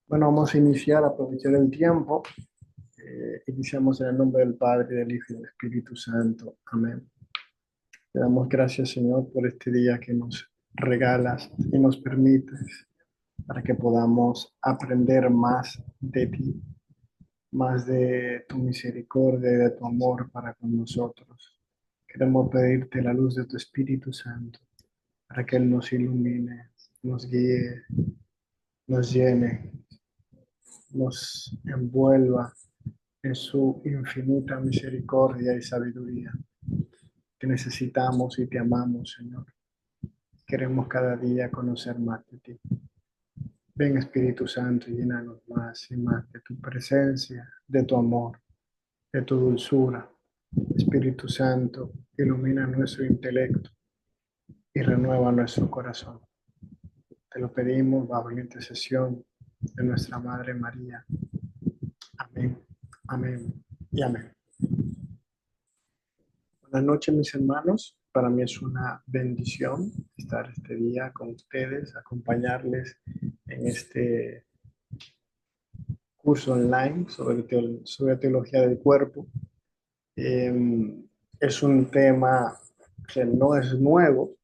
Bueno, vamos a iniciar, aprovechar el tiempo. Iniciamos en el nombre del Padre, del Hijo y del Espíritu Santo. Amén. Te damos gracias, Señor, por este día que nos regalas y nos permites para que podamos aprender más de ti, más de tu misericordia y de tu amor para con nosotros. Queremos pedirte la luz de tu Espíritu Santo para que Él nos ilumine, nos guíe, nos llene, nos envuelva en su infinita misericordia y sabiduría. Te necesitamos y te amamos, Señor. Queremos cada día conocer más de ti. Ven, Espíritu Santo, y llénanos más y más de tu presencia, de tu amor, de tu dulzura. Espíritu Santo, ilumina nuestro intelecto y renueva nuestro corazón. Te lo pedimos bajo la intercesión de nuestra Madre María. Amén, amén y amén. Buenas noches, mis hermanos. Para mí es una bendición estar este día con ustedes, acompañarles en este curso online sobre teología del cuerpo. Es un tema que no es nuevo,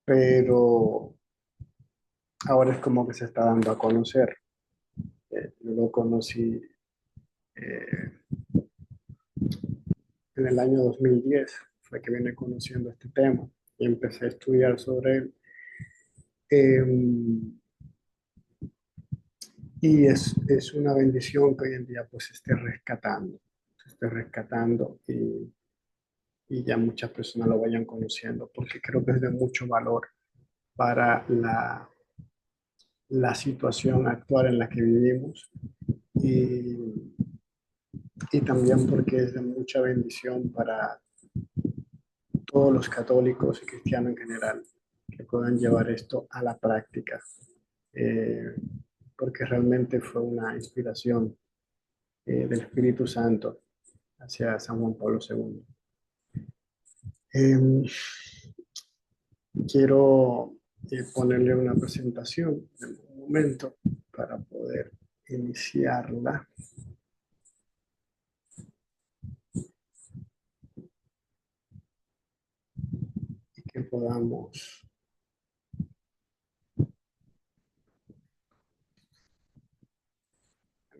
pero ahora es como que se está dando a conocer. Yo lo conocí eh, en el año 2010, fue que vine conociendo este tema y empecé a estudiar sobre él. Eh, Y es una bendición que hoy en día pues se esté rescatando y ya muchas personas lo vayan conociendo, porque creo que es de mucho valor para la situación actual en la que vivimos y, y también porque es de mucha bendición para todos los católicos y cristianos en general que puedan llevar esto a la práctica, eh, porque realmente fue una inspiración del Espíritu Santo hacia San Juan Pablo II. Eh, Quiero ponerle una presentación en un momento para poder iniciarla y que podamos.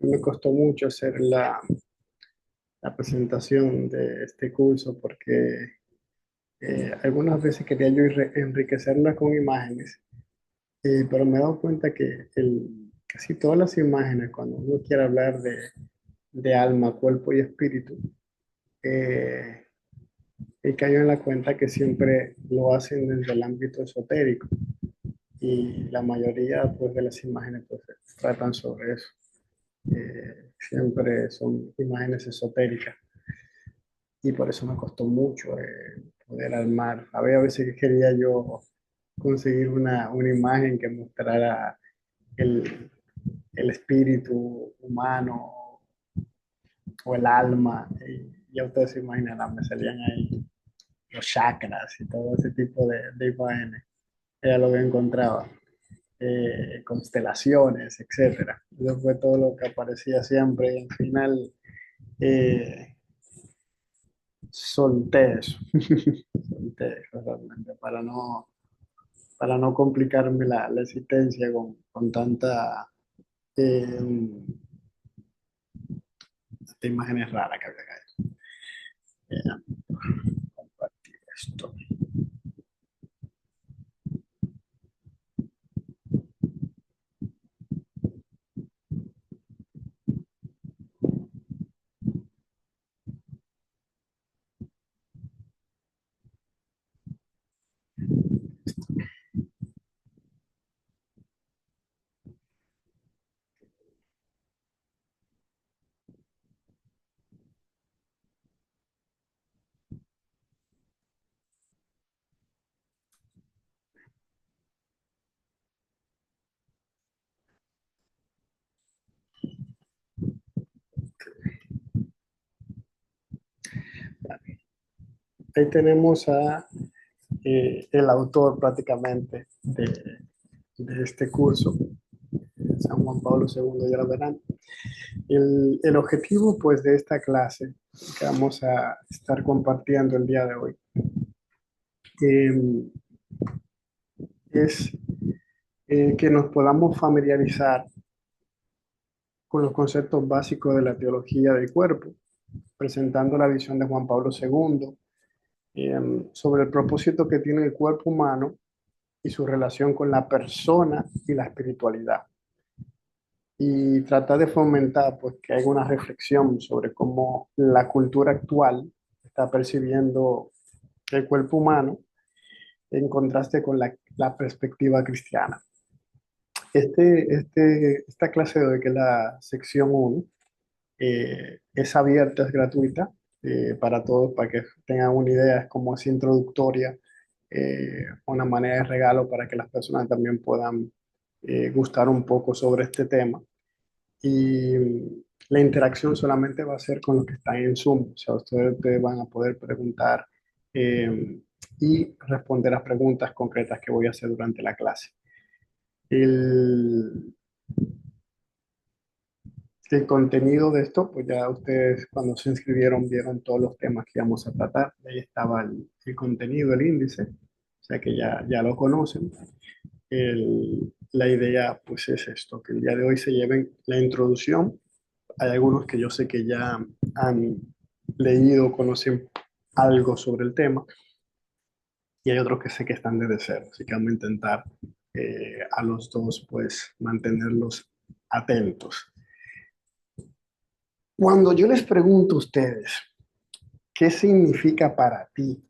A mí me costó mucho hacer la presentación de este curso porque algunas veces quería yo enriquecerla con imágenes, pero me he dado cuenta que casi todas las imágenes, cuando uno quiere hablar de alma, cuerpo y espíritu, eh, he caído en la cuenta que siempre lo hacen desde el ámbito esotérico y la mayoría pues, de las imágenes pues, tratan sobre eso. Siempre son imágenes esotéricas y por eso me costó mucho poder armar. Había veces que quería yo conseguir una imagen que mostrara el, el espíritu humano o el alma. Y ya ustedes se imaginarán, me salían ahí los chakras y todo ese tipo de imágenes. Era lo que encontraba. Constelaciones, etcétera. Eso fue todo lo que aparecía siempre y al final solté eso. Solté eso realmente para no complicarme la existencia con eh, imágenes raras que había acá. Compartir esto. Ahí tenemos el autor prácticamente de este curso, San Juan Pablo II, ya lo verán. El objetivo, pues, de esta clase que vamos a estar compartiendo el día de hoy eh, es que nos podamos familiarizar con los conceptos básicos de la teología del cuerpo, presentando la visión de Juan Pablo II sobre el propósito que tiene el cuerpo humano y su relación con la persona y la espiritualidad. Y tratar de fomentar pues, que haya una reflexión sobre cómo la cultura actual está percibiendo el cuerpo humano en contraste con la perspectiva cristiana. Esta clase de hoy, que es la sección 1, es abierta, es gratuita para todos, para que tengan una idea, es como es introductoria, una manera de regalo para que las personas también puedan gustar un poco sobre este tema. Y la interacción solamente va a ser con los que están en Zoom, o sea, ustedes van a poder preguntar eh, y responder a preguntas concretas que voy a hacer durante la clase. El, el contenido de esto, pues ya ustedes cuando se inscribieron vieron todos los temas que íbamos a tratar. Ahí estaba el contenido, el índice, o sea que ya lo conocen. La idea pues es esto, que el día de hoy se lleven la introducción. Hay algunos que yo sé que ya han leído, conocen algo sobre el tema, y hay otros que sé que están desde cero, así que vamos a intentar a los dos pues mantenerlos atentos. Cuando yo les pregunto a ustedes, ¿qué significa para ti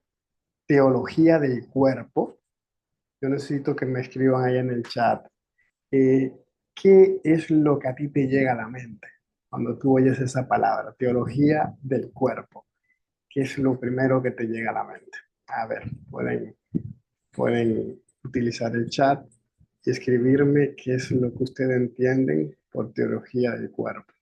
teología del cuerpo? Yo necesito que me escriban ahí en el chat. eh, ¿Qué es lo que a ti te llega a la mente cuando tú oyes esa palabra, teología del cuerpo? ¿Qué es lo primero que te llega a la mente? A ver, pueden utilizar el chat y escribirme qué es lo que ustedes entienden por teología del cuerpo.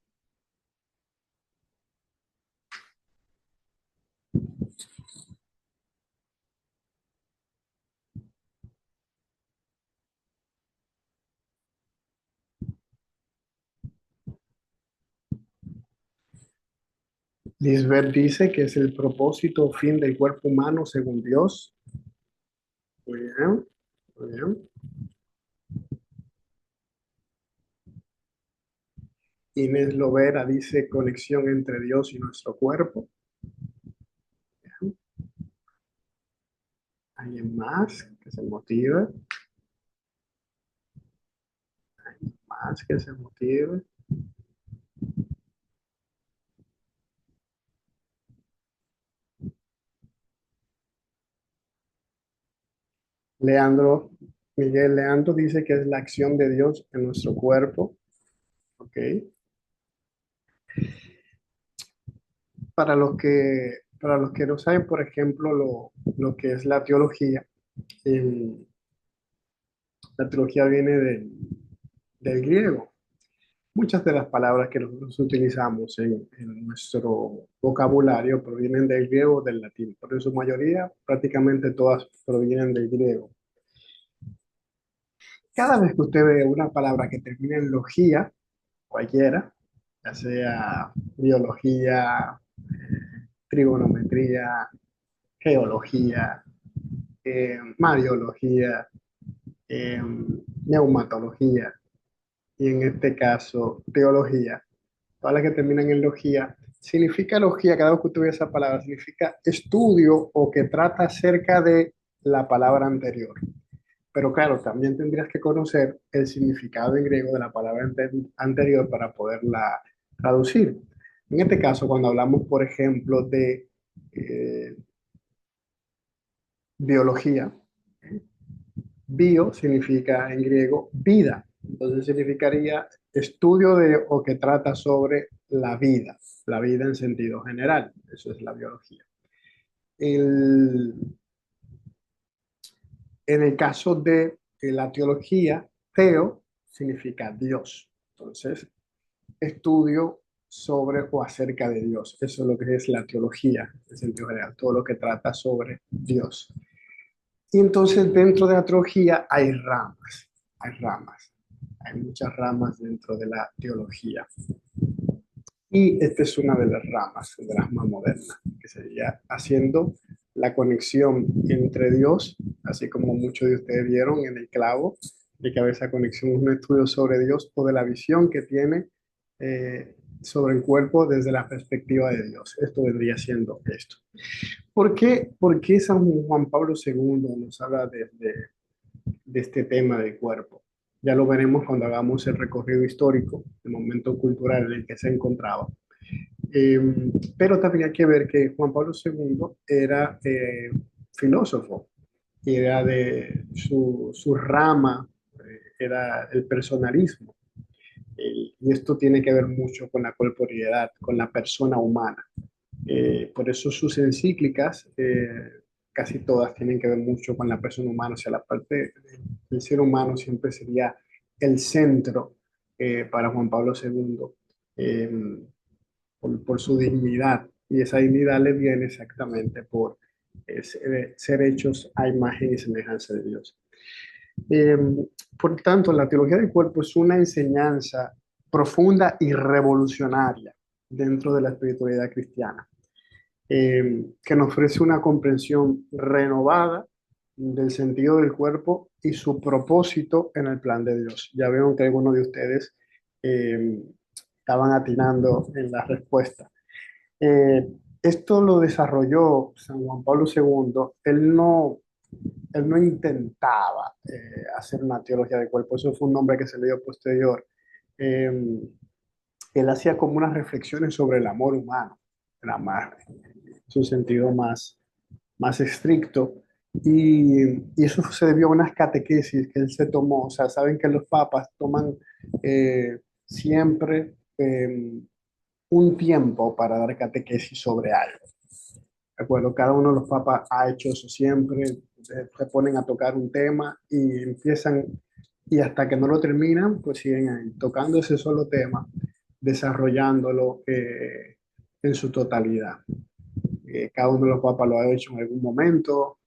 Lisbeth dice que es el propósito o fin del cuerpo humano según Dios. Muy bien, muy bien. Inés Lovera dice conexión entre Dios y nuestro cuerpo. Bien. ¿Alguien más que se motive? Más que se motive. Leandro, Miguel Leandro dice que es la acción de Dios en nuestro cuerpo. Ok. Para los que no saben, por ejemplo, lo que es la teología, el- la teología viene del griego. Muchas de las palabras que nosotros utilizamos en nuestro vocabulario provienen del griego o del latín, pero en su mayoría, prácticamente todas provienen del griego. Cada vez que usted ve una palabra que termina en logía, cualquiera, ya sea biología, trigonometría, geología, mariología, eh, neumatología y en este caso teología, todas las que terminan en logía, significa logía, cada vez que usted ve esa palabra, significa estudio o que trata acerca de la palabra anterior. Pero claro, también tendrías que conocer el significado en griego de la palabra anterior para poderla traducir. En este caso, cuando hablamos, por ejemplo, de eh, biología, bio significa en griego vida, entonces significaría estudio de o que trata sobre la vida en sentido general, eso es la biología. El, en el caso de la teología, teo significa Dios, entonces estudio sobre o acerca de Dios, eso es lo que es la teología en sentido general, todo lo que trata sobre Dios. Y entonces dentro de la teología hay ramas, hay ramas. Hay muchas ramas dentro de la teología. Y esta es una de las ramas, de las más modernas, que sería haciendo la conexión entre Dios, así como muchos de ustedes vieron en el clavo, de que a veces esa conexión es un estudio sobre Dios o de la visión que tiene sobre el cuerpo desde la perspectiva de Dios. Esto vendría siendo esto. ¿Por qué San Juan Pablo II nos habla de este tema del cuerpo? Ya lo veremos cuando hagamos el recorrido histórico, el momento cultural en el que se encontraba. Eh, pero también hay que ver que Juan Pablo II era filósofo y era de su rama, era el personalismo. Y esto tiene que ver mucho con la corporeidad, con la persona humana. Por eso sus encíclicas, casi todas tienen que ver mucho con la persona humana, o sea, la parte del ser humano siempre sería el centro para Juan Pablo II. Eh, por su dignidad. Y esa dignidad le viene exactamente por ser hechos a imagen y semejanza de Dios. Eh, por tanto, la teología del cuerpo es una enseñanza profunda y revolucionaria dentro de la espiritualidad cristiana, que nos ofrece una comprensión renovada del sentido del cuerpo y su propósito en el plan de Dios. Ya veo que algunos de ustedes eh, estaban atinando en la respuesta. Eh, Esto lo desarrolló San Juan Pablo II. Él no intentaba hacer una teología del cuerpo, eso fue un nombre que se le dio posterior. Eh, Él hacía como unas reflexiones sobre el amor humano, era más, su sentido más estricto. Y eso se debió a unas catequesis que él se tomó. O sea, saben que los papas toman siempre un tiempo para dar catequesis sobre algo. ¿De acuerdo? Cada uno de los papas ha hecho eso siempre, se ponen a tocar un tema y empiezan, y hasta que no lo terminan, pues siguen ahí, tocando ese solo tema, desarrollándolo en su totalidad. Cada uno de los papas lo ha hecho en algún momento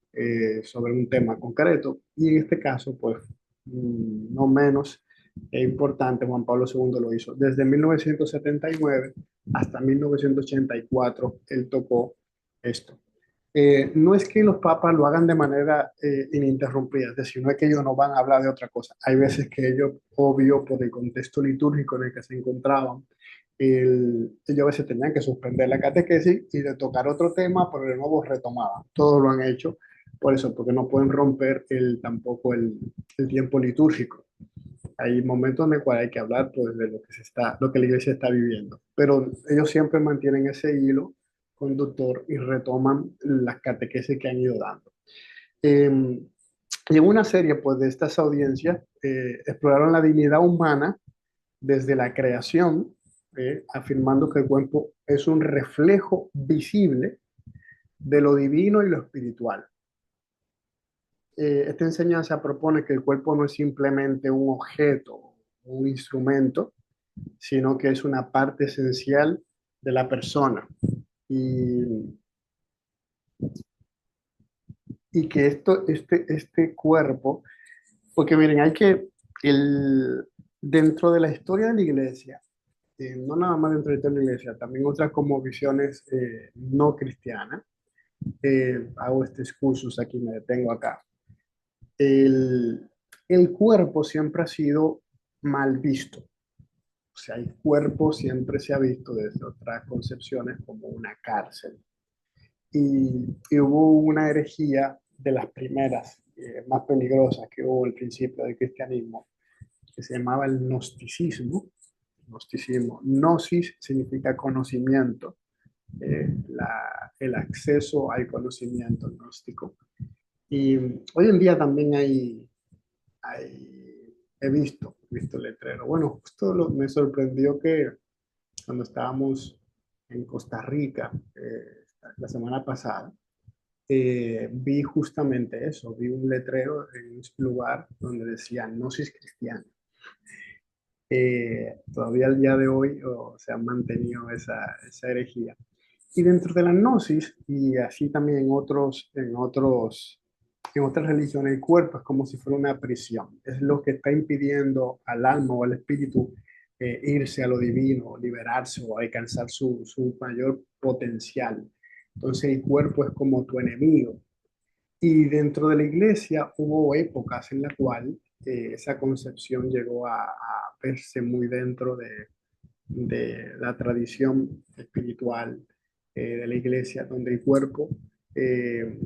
sobre un tema concreto, y en este caso, pues, no menos importante, Juan Pablo II lo hizo. Desde 1979 hasta 1984, él tocó esto. No es que los papas lo hagan de manera ininterrumpida, es decir, no es que ellos no van a hablar de otra cosa. Hay veces que ellos, obvio, por el contexto litúrgico en el que se encontraban, ellos a veces tenían que suspender la catequesis y de tocar otro tema, pero de nuevo retomaban. Todos lo han hecho por eso, porque no pueden romper tampoco el tiempo litúrgico. Hay momentos en los cuales hay que hablar pues, de lo que la iglesia está viviendo, pero ellos siempre mantienen ese hilo conductor y retoman las catequesis que han ido dando. Eh, y en una serie pues, de estas audiencias exploraron la dignidad humana desde la creación, afirmando que el cuerpo es un reflejo visible de lo divino y lo espiritual. Esta enseñanza propone que el cuerpo no es simplemente un objeto, un instrumento, sino que es una parte esencial de la persona. Y, y que este cuerpo, porque miren, el, dentro de la historia de la iglesia, no nada más dentro de la iglesia, también otras como visiones no cristianas, hago este excursus aquí, me detengo acá. El, el cuerpo siempre ha sido mal visto. O sea, el cuerpo siempre se ha visto desde otras concepciones como una cárcel. Y hubo una herejía de las primeras, más peligrosas que hubo al principio del cristianismo, que se llamaba el gnosticismo. Gnosticismo. Gnosis significa conocimiento, el acceso al conocimiento gnóstico. Y hoy en día también he visto letrero. Bueno, justo me sorprendió que cuando estábamos en Costa Rica la semana pasada, vi justamente eso, vi un letrero en un lugar donde decía Gnosis cristiana. Todavía al día de hoy se ha mantenido esa herejía. Y dentro de la gnosis, y así también en otros en otras religiones el cuerpo es como si fuera una prisión. Es lo que está impidiendo al alma o al espíritu irse a lo divino, liberarse o alcanzar su mayor potencial. Entonces el cuerpo es como tu enemigo. Y dentro de la iglesia hubo épocas en la cual esa concepción llegó a verse muy dentro de la tradición espiritual de la iglesia, donde el cuerpo, eh,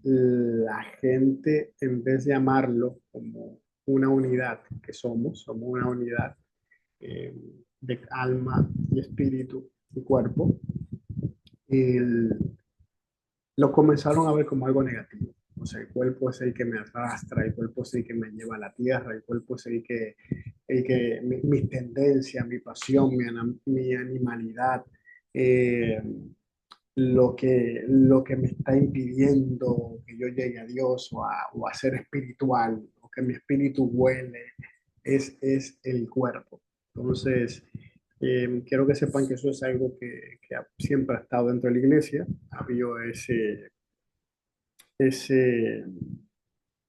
la gente, en vez de amarlo como una unidad que somos una unidad eh, de alma y espíritu y cuerpo, el, lo comenzaron a ver como algo negativo. O sea, el cuerpo es el que me arrastra, el cuerpo es el que me lleva a la tierra, el cuerpo es mis tendencias, mi pasión, mi animalidad, eh, lo que me está impidiendo que yo llegue a Dios o a ser espiritual, o que mi espíritu vuele, es el cuerpo. Entonces, quiero que sepan que eso es algo que siempre ha estado dentro de la iglesia. Ha habido ese,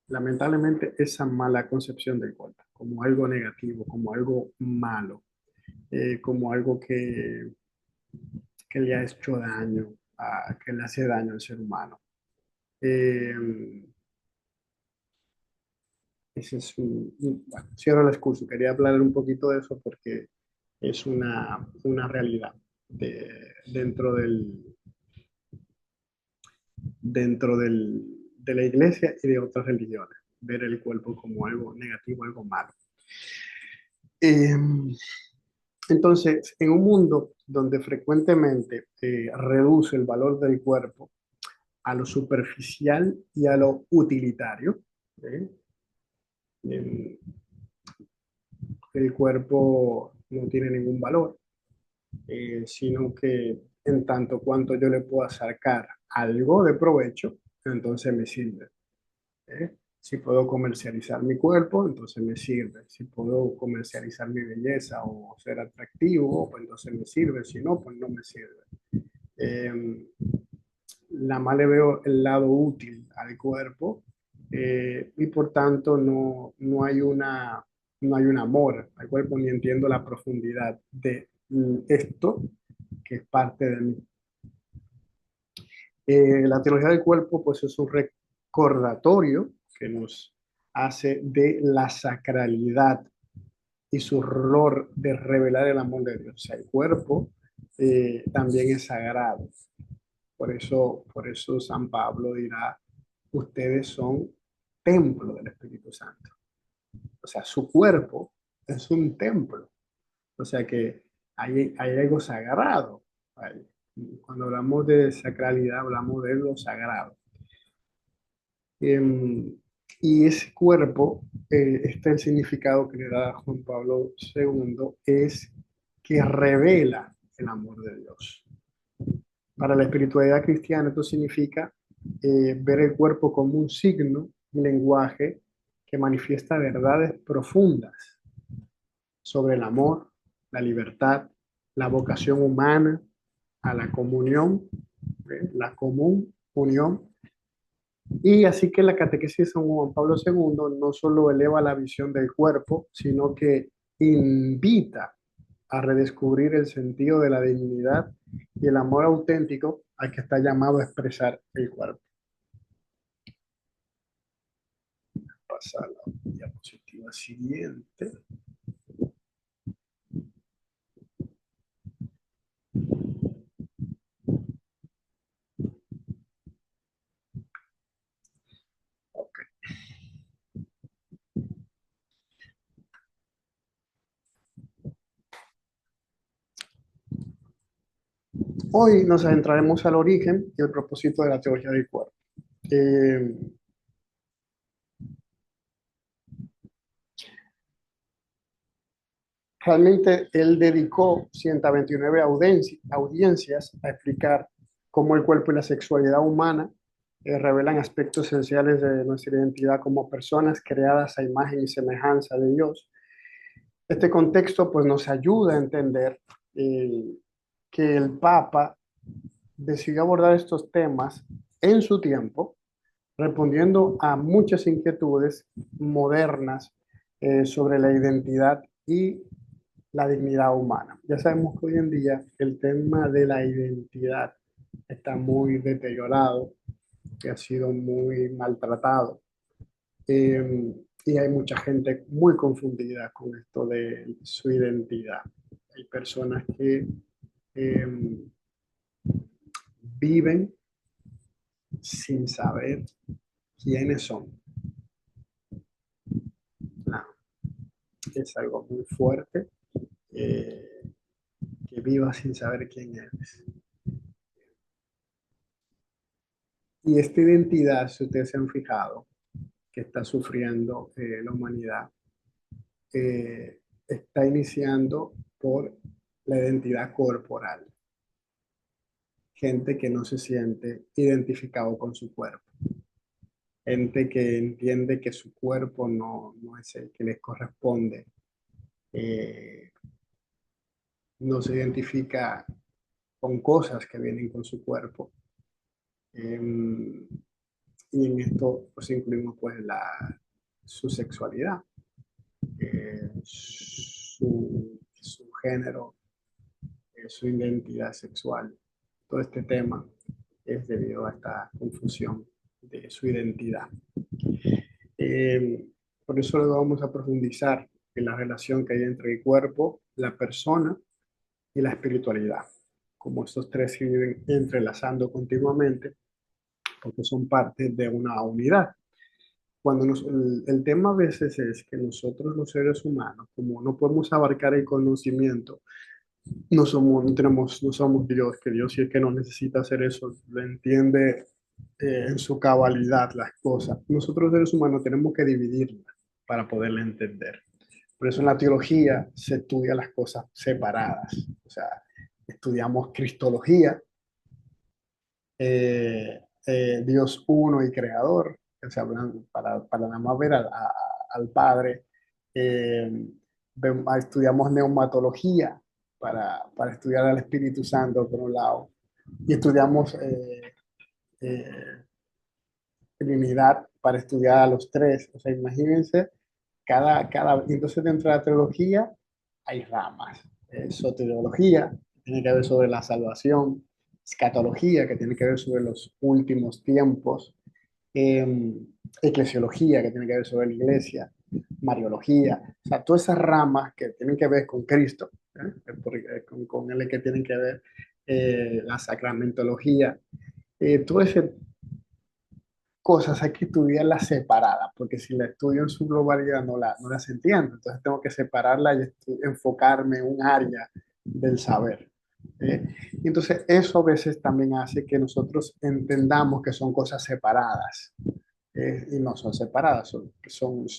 lamentablemente, esa mala concepción del cuerpo, como algo negativo, como algo malo, como algo que le ha hecho daño, que le hace daño al ser humano. Eh, Ese es bueno, cierro el discurso. Quería hablar un poquito de eso porque es una realidad dentro de la iglesia y de otras religiones. Ver el cuerpo como algo negativo, algo malo. Eh, entonces, en un mundo donde frecuentemente reduce el valor del cuerpo a lo superficial y a lo utilitario, ¿eh? Eh, el cuerpo no tiene ningún valor, sino que en tanto cuanto yo le pueda sacar algo de provecho, entonces me sirve. ¿Eh? Si puedo comercializar mi cuerpo, entonces me sirve. Si puedo comercializar mi belleza o ser atractivo, pues entonces me sirve. Si no, pues no me sirve. Eh, la más le veo el lado útil al cuerpo y por tanto no hay un amor al cuerpo ni entiendo la profundidad de esto que es parte de mí. La teología del cuerpo pues es un recordatorio que nos hace de la sacralidad y su rol de revelar el amor de Dios. O sea, el cuerpo también es sagrado. Por eso San Pablo dirá, ustedes son templo del Espíritu Santo. O sea, su cuerpo es un templo. O sea que hay algo sagrado ahí. Cuando hablamos de sacralidad, hablamos de lo sagrado. Y ese cuerpo, este el significado que le da Juan Pablo II, es que revela el amor de Dios. Para la espiritualidad cristiana esto significa ver el cuerpo como un signo, un lenguaje que manifiesta verdades profundas sobre el amor, la libertad, la vocación humana a la comunión, la común unión. Y así que la catequesis de San Juan Pablo II no solo eleva la visión del cuerpo, sino que invita a redescubrir el sentido de la dignidad y el amor auténtico al que está llamado a expresar el cuerpo. Pasar a la diapositiva siguiente. Okay. Hoy nos adentraremos al origen y el propósito de la teología del cuerpo. Eh, Realmente él dedicó 129 audiencias a explicar cómo el cuerpo y la sexualidad humana revelan aspectos esenciales de nuestra identidad como personas creadas a imagen y semejanza de Dios. Este contexto pues nos ayuda a entender eh, que el Papa decidió abordar estos temas en su tiempo respondiendo a muchas inquietudes modernas sobre la identidad y la dignidad humana. Ya sabemos que hoy en día el tema de la identidad está muy deteriorado, que ha sido muy maltratado. Y hay mucha gente muy confundida con esto de su identidad. Hay personas que eh, viven sin saber quiénes son. No, es algo muy fuerte, eh, que vivas sin saber quién eres. Y esta identidad, si ustedes se han fijado, que está sufriendo la humanidad, está iniciando por la identidad corporal. Gente que no se siente identificado con su cuerpo. Gente que entiende que su cuerpo no es el que les corresponde. Eh, no se identifica con cosas que vienen con su cuerpo. Y en esto pues incluimos pues su sexualidad, su género, su identidad sexual. Todo este tema es debido a esta confusión de su identidad. Eh, por eso lo vamos a profundizar en la relación que hay entre el cuerpo, la persona y la espiritualidad, como estos tres se viven entrelazando continuamente porque son parte de una unidad. El tema a veces es que nosotros los seres humanos, como no podemos abarcar el conocimiento, no somos Dios, que Dios sí es que no necesita hacer eso, lo entiende en su cabalidad las cosas. Nosotros los seres humanos tenemos que dividirla para poderla entender. Por eso en la teología se estudia las cosas separadas. O sea, estudiamos cristología, Dios uno y creador, o sea, para nada más ver al Padre. Eh, estudiamos neumatología para estudiar al Espíritu Santo, por un lado, y estudiamos eh, Trinidad para estudiar a los tres. O sea, imagínense, entonces dentro de la teología hay ramas. Soteriología, que tiene que ver sobre la salvación, escatología, que tiene que ver sobre los últimos tiempos, eh, eclesiología, que tiene que ver sobre la iglesia, mariología, o sea, todas esas ramas que tienen que ver con Cristo, con el que tienen que ver la sacramentología, todo ese cosas hay que estudiarlas separadas, porque si la estudio en su globalidad no las entiendo. Entonces tengo que separarla y enfocarme en un área del saber. ¿Eh? Y entonces eso a veces también hace que nosotros entendamos que son cosas separadas. Y no son separadas,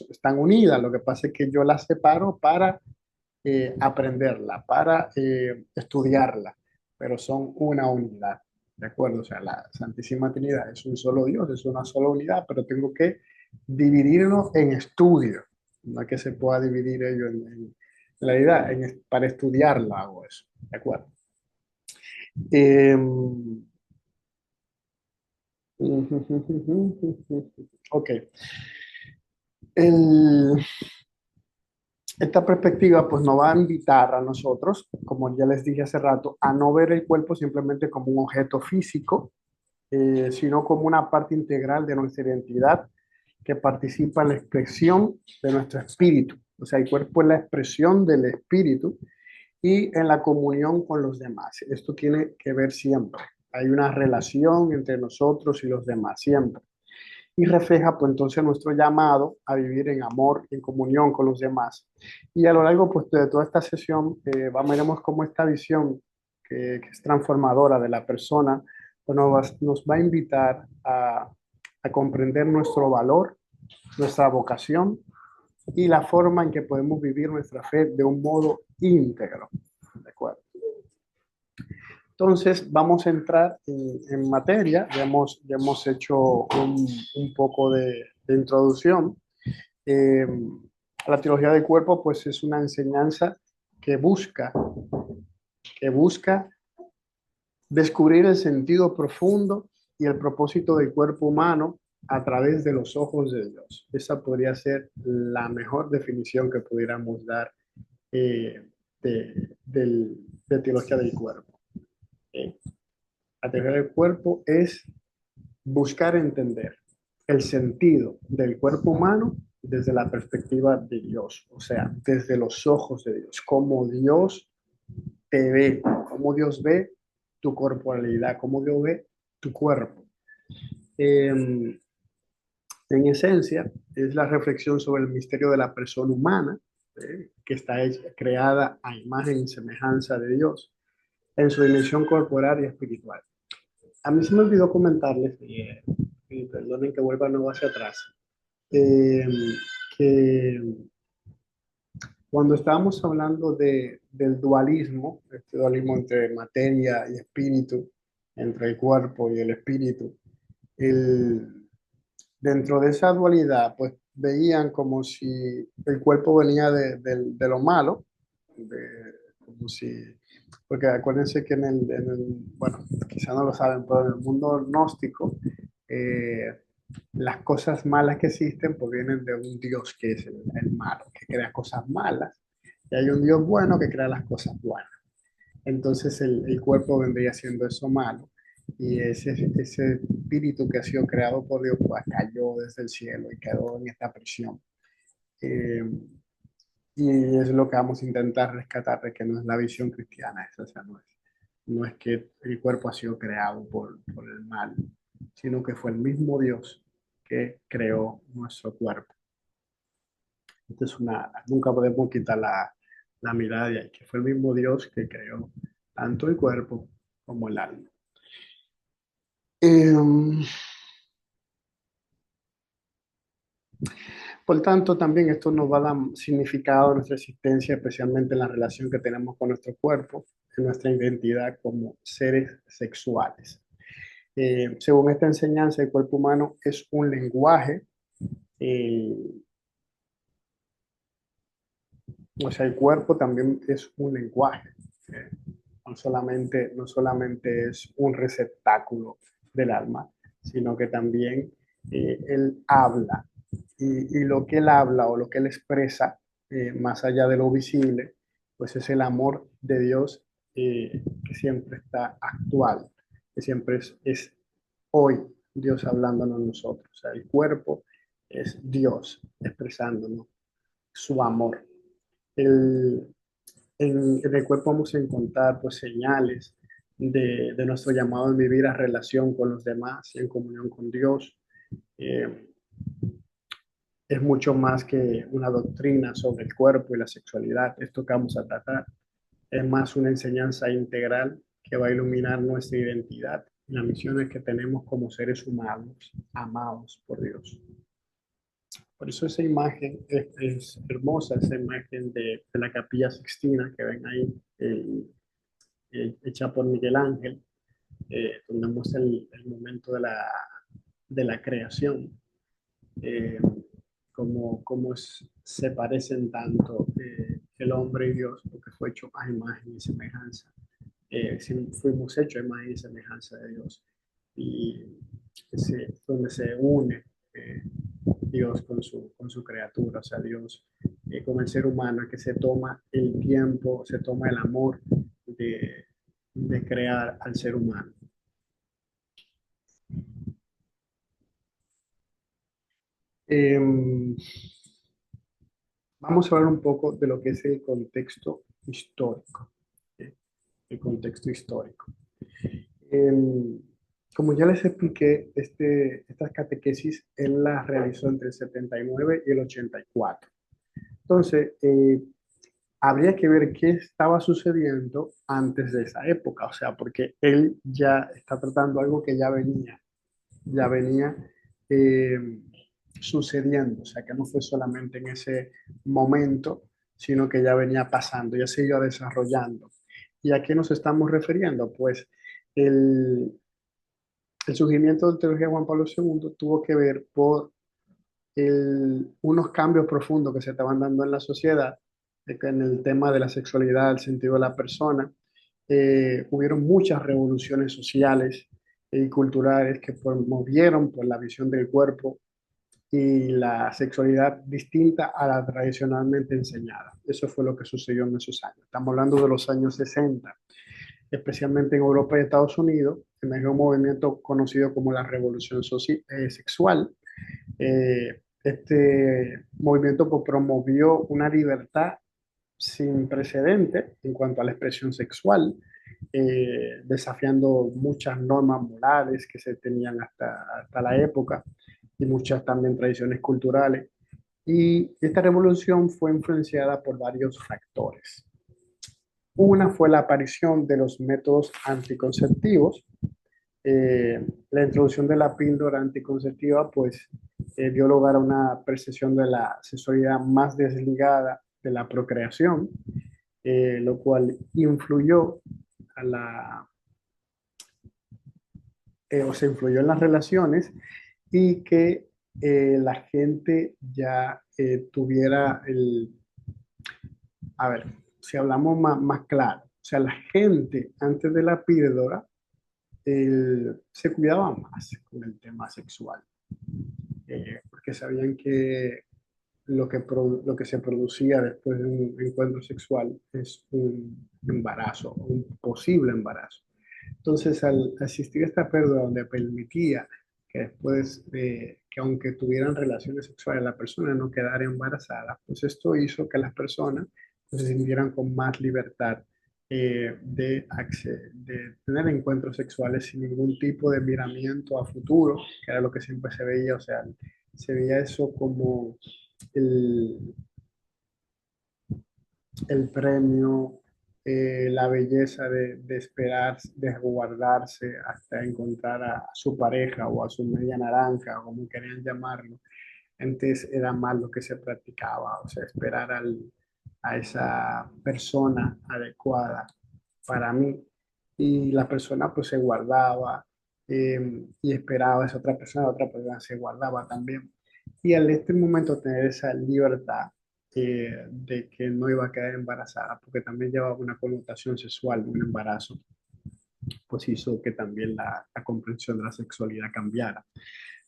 están unidas. Lo que pasa es que yo las separo para aprenderla, para estudiarla, pero son una unidad. ¿De acuerdo? O sea, la Santísima Trinidad es un solo Dios, es una sola unidad, pero tengo que dividirlo en estudio. No es que se pueda dividir ello en la idea, para estudiarla hago eso. ¿De acuerdo? Eh, ok. El, Esta perspectiva pues nos va a invitar a nosotros, como ya les dije hace rato, a no ver el cuerpo simplemente como un objeto físico, sino como una parte integral de nuestra identidad que participa en la expresión de nuestro espíritu. O sea, el cuerpo es la expresión del espíritu y en la comunión con los demás. Esto tiene que ver siempre. Hay una relación entre nosotros y los demás, siempre, y refleja pues entonces nuestro llamado a vivir en amor, en comunión con los demás. Y a lo largo pues de toda esta sesión veremos cómo esta visión que es transformadora de la persona pues nos va a invitar a comprender nuestro valor, nuestra vocación y la forma en que podemos vivir nuestra fe de un modo íntegro. ¿De acuerdo? Entonces, vamos a entrar en materia. Ya hemos hecho un poco de introducción. Eh, la teología del cuerpo, pues, es una enseñanza que que busca descubrir el sentido profundo y el propósito del cuerpo humano a través de los ojos de Dios. Esa podría ser la mejor definición que pudiéramos dar de teología del cuerpo. ¿Ok? La teología del cuerpo es buscar entender el sentido del cuerpo humano desde la perspectiva de Dios, o sea, desde los ojos de Dios, cómo Dios te ve, cómo Dios ve tu corporalidad, cómo Dios ve tu cuerpo. En esencia, es la reflexión sobre el misterio de la persona humana, que está creada a imagen y semejanza de Dios, en su dimensión corporal y espiritual. A mí se me olvidó comentarles, y perdonen que vuelva nuevo hacia atrás, eh, que cuando estábamos hablando del dualismo, este dualismo entre materia y espíritu, entre el cuerpo y el espíritu, el, dentro de esa dualidad, pues veían como si el cuerpo venía de lo malo, como si, porque acuérdense que bueno, quizá no lo saben, pero en el mundo gnóstico, eh, las cosas malas que existen pues vienen de un Dios que es el malo, que crea cosas malas, y hay un Dios bueno que crea las cosas buenas. Entonces el cuerpo vendría siendo eso malo. Y ese espíritu que ha sido creado por Dios pues, cayó desde el cielo y quedó en esta prisión. Eh, y es lo que vamos a intentar rescatar, de que no es la visión cristiana, esa, o sea, no es que el cuerpo ha sido creado por el mal, sino que fue el mismo Dios que creó nuestro cuerpo. Esta es nunca podemos quitar la mirada de ahí, que fue el mismo Dios que creó tanto el cuerpo como el alma. Eh, por tanto, también esto nos va a dar significado a nuestra existencia, especialmente en la relación que tenemos con nuestro cuerpo, en nuestra identidad como seres sexuales. Según esta enseñanza, el cuerpo humano es un lenguaje, eh, o sea, el cuerpo también es un lenguaje. eh, no solamente es un receptáculo del alma, sino que también él habla. Y lo que él habla o lo que él expresa, más allá de lo visible, pues es el amor de Dios que siempre está actual, que siempre es hoy Dios hablándonos a nosotros. O sea, el cuerpo es Dios expresándonos su amor. El, en el cuerpo vamos a encontrar pues, señales de nuestro llamado en vivir a relación con los demás, en comunión con Dios. Eh, es mucho más que una doctrina sobre el cuerpo y la sexualidad. Esto que vamos a tratar es más una enseñanza integral que va a iluminar nuestra identidad y las misiones que tenemos como seres humanos, amados por Dios. Por eso esa imagen es hermosa, esa imagen de la Capilla Sixtina que ven ahí, hecha por Miguel Ángel, donde muestra el momento de la creación, eh, se parecen tanto el hombre y Dios, porque fue hecho a imagen y semejanza. Fuimos hechos a imagen y semejanza de Dios. Y donde se une Dios con su criatura, o sea, Dios con el ser humano, que se toma el tiempo, se toma el amor de, de crear al ser humano. Eh, Vamos a hablar un poco de lo que es el contexto histórico. ¿Sí? El contexto histórico. Eh, Como ya les expliqué, estas catequesis él las realizó entre el 79 y el 84. Entonces, habría que ver qué estaba sucediendo antes de esa época, o sea, porque él ya está tratando algo que ya venía eh, sucediendo, o sea, que no fue solamente en ese momento, sino que ya venía pasando, ya se iba desarrollando. ¿Y a qué nos estamos refiriendo? Pues el, el surgimiento de la teología de Juan Pablo II tuvo que ver por unos cambios profundos que se estaban dando en la sociedad, en el tema de la sexualidad, el sentido de la persona. Hubieron muchas revoluciones sociales y culturales que promovieron pues, la visión del cuerpo y la sexualidad distinta a la tradicionalmente enseñada. Eso fue lo que sucedió en esos años. Estamos hablando de los años 60, especialmente en Europa y Estados Unidos, emergió un movimiento conocido como la Revolución Sexual. Este movimiento pues, promovió una libertad sin precedente en cuanto a la expresión sexual, desafiando muchas normas morales que se tenían hasta la época y muchas también tradiciones culturales. Y esta revolución fue influenciada por varios factores. Una fue la aparición de los métodos anticonceptivos. La introducción de la píldora anticonceptiva pues dio lugar a una percepción de la sexualidad más desligada de la procreación, lo cual influyó a o se influyó en las relaciones y que la gente ya tuviera a ver, si hablamos más claro, o sea, la gente antes de la píldora se cuidaba más con el tema sexual, porque sabían que lo que se producía después de un encuentro sexual es un embarazo, un posible embarazo. Entonces, al asistir a esta pérdida donde permitía que después de que aunque tuvieran relaciones sexuales la persona no quedara embarazada, pues esto hizo que las personas pues, se sintieran con más libertad de tener encuentros sexuales sin ningún tipo de miramiento a futuro, que era lo que siempre se veía, o sea, se veía eso como el, el premio, la belleza de esperar, de guardarse hasta encontrar a su pareja o a su media naranja, o como querían llamarlo. Antes era más lo que se practicaba, o sea, esperar a esa persona adecuada para mí. Y la persona pues se guardaba y esperaba a esa otra persona se guardaba también. Y al este momento tener esa libertad de que no iba a quedar embarazada, porque también llevaba una connotación sexual, un embarazo, pues hizo que también la comprensión de la sexualidad cambiara.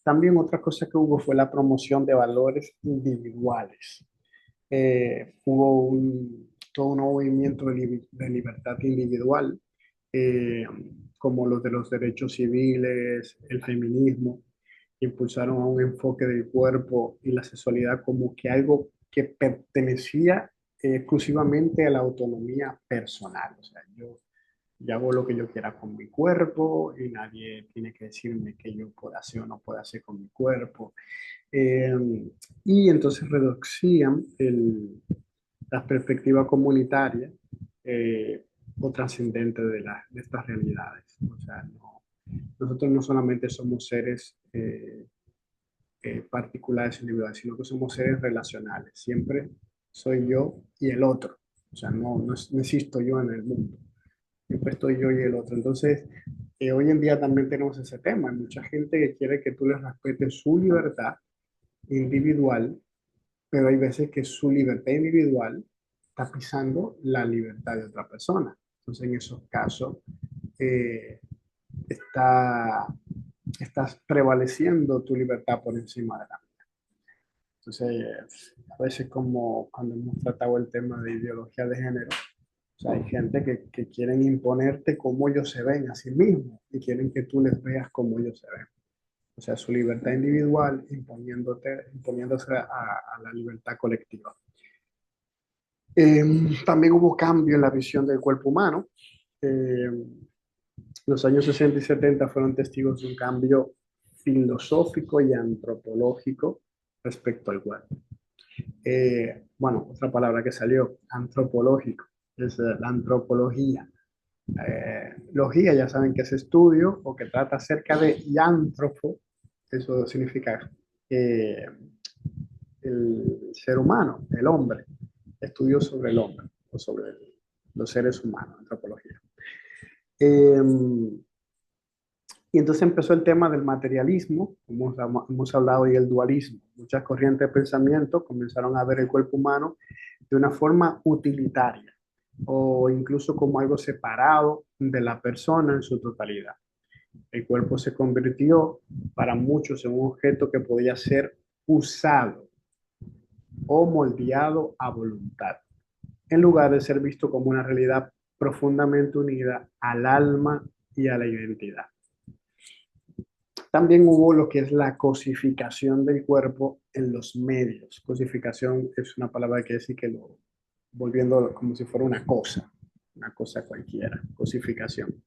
También otra cosa que hubo fue la promoción de valores individuales. Hubo todo un movimiento de libertad individual, eh, como los de los derechos civiles, el feminismo, impulsaron a un enfoque del cuerpo y la sexualidad como que algo que pertenecía exclusivamente a la autonomía personal. O sea, yo hago lo que yo quiera con mi cuerpo y nadie tiene que decirme qué yo puedo hacer o no puedo hacer con mi cuerpo. Eh, y entonces reducían la perspectiva comunitaria o trascendente de estas realidades. O sea, nosotros no solamente somos seres particulares individuales, sino que somos seres relacionales. Siempre soy yo y el otro. O sea, no existo yo en el mundo. Siempre estoy yo y el otro. Entonces, hoy en día también tenemos ese tema. Hay mucha gente que quiere que tú les respetes su libertad individual, pero hay veces que su libertad individual está pisando la libertad de otra persona. Entonces, en esos casos, eh, está, estás prevaleciendo tu libertad por encima de la mía. Entonces, a veces como cuando hemos tratado el tema de ideología de género, o sea, hay gente que quieren imponerte cómo ellos se ven a sí mismos y quieren que tú les veas como ellos se ven. O sea, su libertad individual imponiéndose a la libertad colectiva. También hubo cambio en la visión del cuerpo humano. Eh, los años 60 y 70 fueron testigos de un cambio filosófico y antropológico respecto al cuerpo. Bueno, otra palabra que salió, antropológico, es la antropología. Logía, ya saben que es estudio o que trata acerca de, y antropo, eso significa eh, el ser humano, el hombre, estudios sobre el hombre o sobre los seres humanos, antropología. Eh, y entonces empezó el tema del materialismo, como hemos hablado, y el dualismo. Muchas corrientes de pensamiento comenzaron a ver el cuerpo humano de una forma utilitaria o incluso como algo separado de la persona en su totalidad. El cuerpo se convirtió para muchos en un objeto que podía ser usado o moldeado a voluntad, en lugar de ser visto como una realidad profundamente unida al alma y a la identidad. También hubo lo que es la cosificación del cuerpo en los medios. Cosificación es una palabra que decir que lo volviendo como si fuera una cosa cualquiera, cosificación.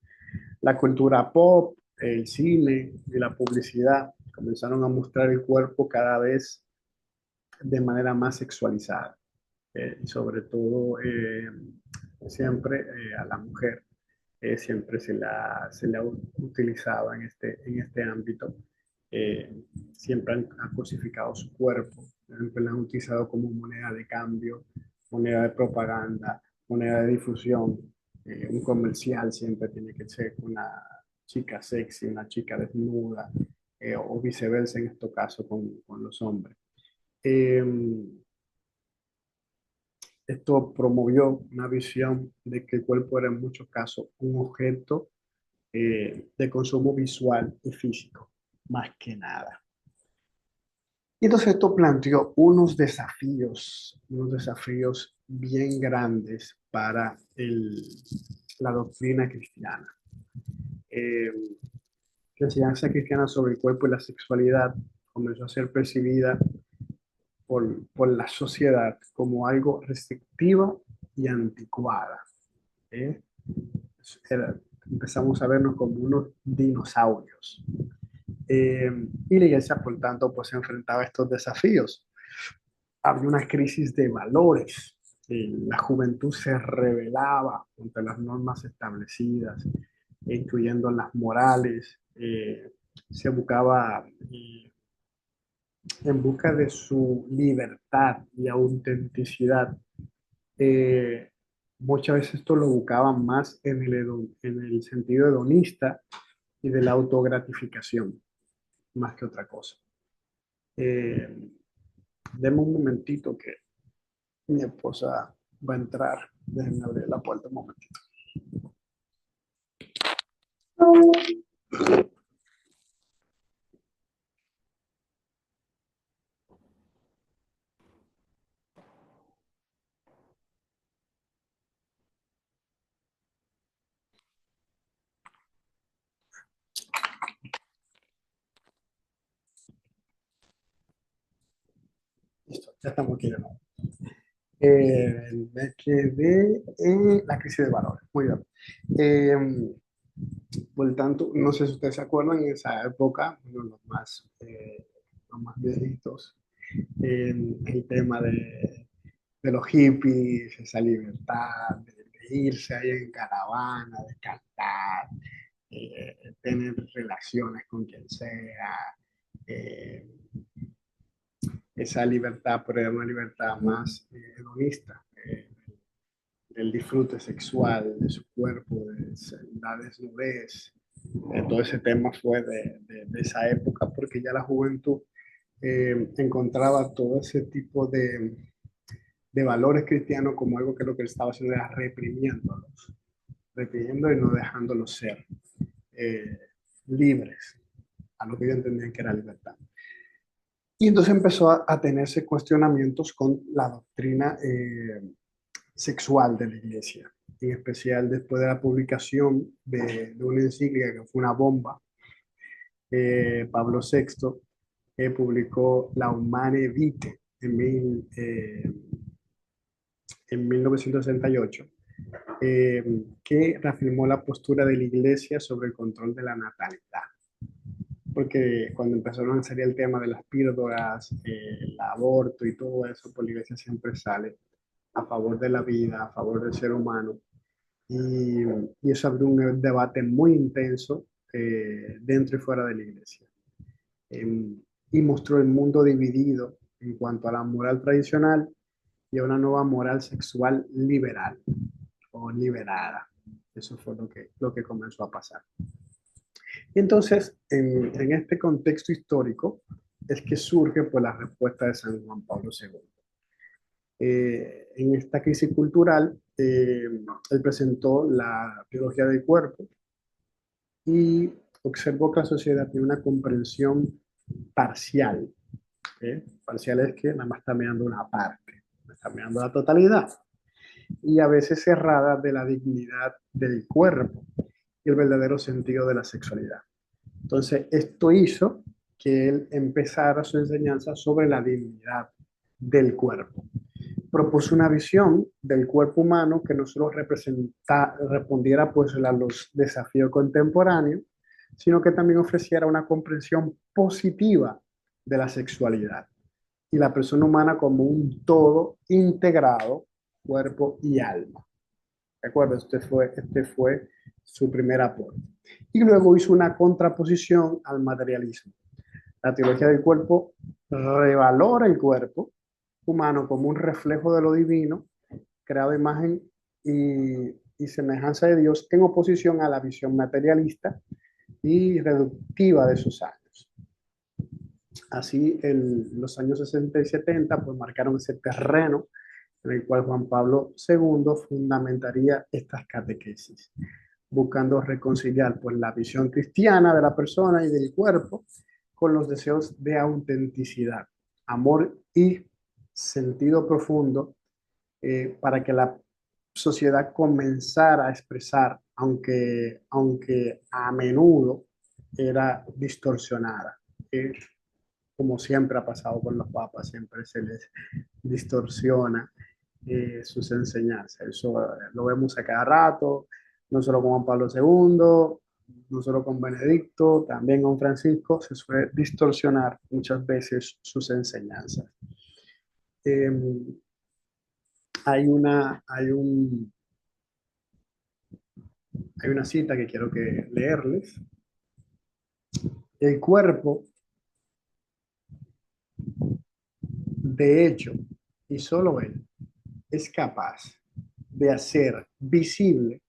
La cultura pop, el cine y la publicidad comenzaron a mostrar el cuerpo cada vez de manera más sexualizada, y sobre todo siempre a la mujer. Siempre se la ha utilizado en este ámbito. Siempre ha cosificado su cuerpo, siempre la han utilizado como moneda de cambio, moneda de propaganda, moneda de difusión. Un comercial siempre tiene que ser una chica sexy, una chica desnuda, o viceversa en este caso con los hombres. Eh, Esto promovió una visión de que el cuerpo era en muchos casos un objeto de consumo visual y físico, más que nada. Y entonces esto planteó unos desafíos bien grandes para la doctrina cristiana. Eh, la enseñanza cristiana sobre el cuerpo y la sexualidad comenzó a ser percibida por la sociedad como algo restrictiva y anticuada. ¿Eh? Era- Empezamos a vernos como unos dinosaurios. Y la iglesia, por tanto, pues se enfrentaba a estos desafíos. Había una crisis de valores. La juventud se rebelaba contra las normas establecidas, incluyendo las morales. Se buscaba en busca de su libertad y autenticidad. eh, Muchas veces esto lo buscaban más en el sentido hedonista y de la autogratificación, más que otra cosa. Eh, Deme un momentito que mi esposa va a entrar. Déjenme abrir la puerta un momentito. Listo, ya estamos aquí de nuevo. Me quedé en la crisis de valores. Muy bien. Eh, por tanto, no sé si ustedes se acuerdan, en esa época, bueno, los más viejitos, el tema de los hippies, esa libertad de irse ahí en caravana, de cantar, tener relaciones con quien sea, eh, esa libertad, pero era una libertad más hedonista, del disfrute sexual de su cuerpo, de la desnudez. Todo ese tema fue de esa época, porque ya la juventud encontraba todo ese tipo de valores cristianos como algo que lo que él estaba haciendo era reprimiendo y no dejándolos ser eh, libres, a lo que yo entendía que era libertad. Y entonces empezó a tenerse cuestionamientos con la doctrina sexual de la iglesia, en especial después de la publicación de una encíclica que fue una bomba. Pablo VI publicó la Humane Vitae en 1968, que reafirmó la postura de la iglesia sobre el control de la natalidad. Porque cuando empezaron a salir el tema de las píldoras, el aborto y todo eso, pues la iglesia siempre sale a favor de la vida, a favor del ser humano. Y, y eso abrió un debate muy intenso dentro y fuera de la iglesia. Eh, y mostró el mundo dividido en cuanto a la moral tradicional y a una nueva moral sexual liberal o liberada. Eso fue lo que comenzó a pasar. Entonces, en este contexto histórico, es que surge pues, la respuesta de San Juan Pablo II. En esta crisis cultural, él presentó la teología del cuerpo y observó que la sociedad tiene una comprensión parcial. Parcial es que nada más está mirando una parte, no está mirando la totalidad. Y a veces cerrada de la dignidad del cuerpo y el verdadero sentido de la sexualidad. Entonces, esto hizo que él empezara su enseñanza sobre la dignidad del cuerpo. Propuso una visión del cuerpo humano que no solo respondiera pues a los desafíos contemporáneos, sino que también ofreciera una comprensión positiva de la sexualidad y la persona humana como un todo integrado, cuerpo y alma. ¿De acuerdo? Este fue su primer aporte. Y luego hizo una contraposición al materialismo. La teología del cuerpo revalora el cuerpo humano como un reflejo de lo divino, creado a imagen y semejanza de Dios, en oposición a la visión materialista y reductiva de sus años. Así, los años 60 y 70 pues, marcaron ese terreno en el cual Juan Pablo II fundamentaría estas catequesis, buscando reconciliar pues, la visión cristiana de la persona y del cuerpo con los deseos de autenticidad, amor y sentido profundo para que la sociedad comenzara a expresar, aunque a menudo era distorsionada. Como siempre ha pasado con los papas, siempre se les distorsiona sus enseñanzas. Eso lo vemos a cada rato, no solo con Juan Pablo II, no solo con Benedicto, también con Francisco, se suele distorsionar muchas veces sus enseñanzas. Eh, hay una cita que quiero leerles. El cuerpo, de hecho, y solo él, es capaz de hacer visible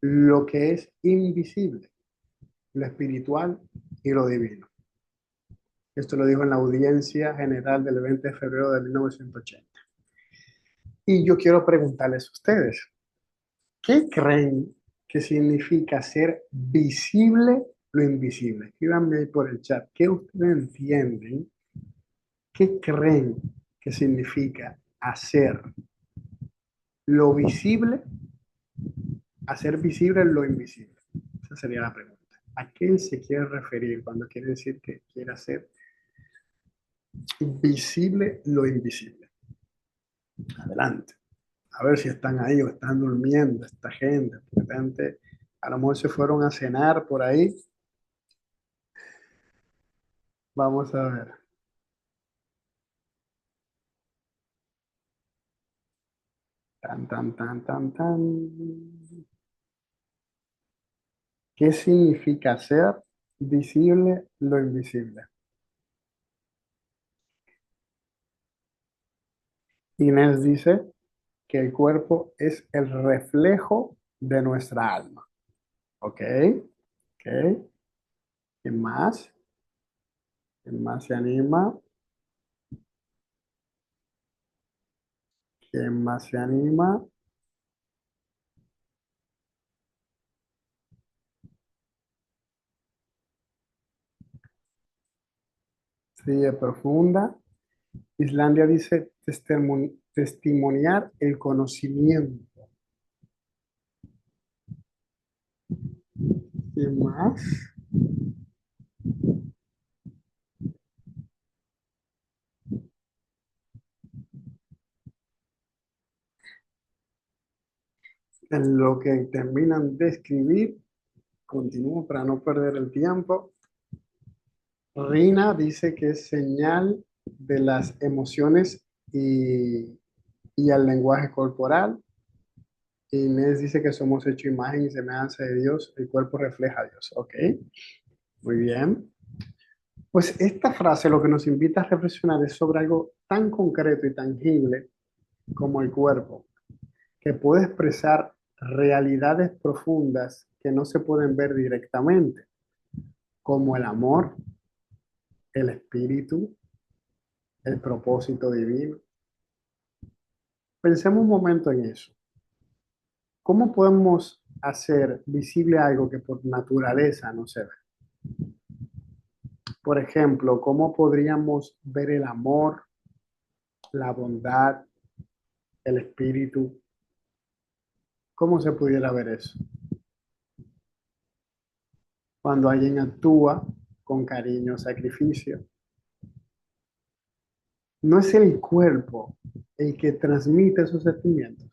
lo que es invisible, lo espiritual y lo divino. Esto lo dijo en la audiencia general del 20 de febrero de 1980. Y yo quiero preguntarles a ustedes, ¿qué creen que significa hacer visible lo invisible? Escríbanme ahí por el chat. ¿Qué ustedes entienden? ¿Qué creen que significa hacer lo visible, hacer visible lo invisible? Esa sería la pregunta. ¿A qué se quiere referir cuando quiere decir que quiere hacer visible lo invisible? Adelante. A ver si están ahí o están durmiendo esta gente. De repente, a lo mejor se fueron a cenar por ahí. Vamos a ver. Tan, tan, tan, tan, tan. ¿Qué significa hacer visible lo invisible? Inés dice que el cuerpo es el reflejo de nuestra alma. ¿Ok? ¿Ok? ¿Quién más? ¿Quién más se anima? ¿Quién más se anima? Sí, es profunda. Islandia dice testimoniar el conocimiento. ¿Quién más? En lo que terminan de escribir, continúo para no perder el tiempo. Rina dice que es señal de las emociones y al lenguaje corporal. Inés dice que somos hecho imagen y semejanza de Dios, el cuerpo refleja a Dios. Ok, muy bien. Pues esta frase lo que nos invita a reflexionar es sobre algo tan concreto y tangible como el cuerpo, que puede expresar realidades profundas que no se pueden ver directamente, como el amor, el espíritu, el propósito divino. Pensemos un momento en eso. ¿Cómo podemos hacer visible algo que por naturaleza no se ve. Por ejemplo, ¿cómo podríamos ver el amor, la bondad, el espíritu? ¿Cómo se pudiera ver eso? Cuando alguien actúa con cariño, sacrificio. No es el cuerpo el que transmite esos sentimientos.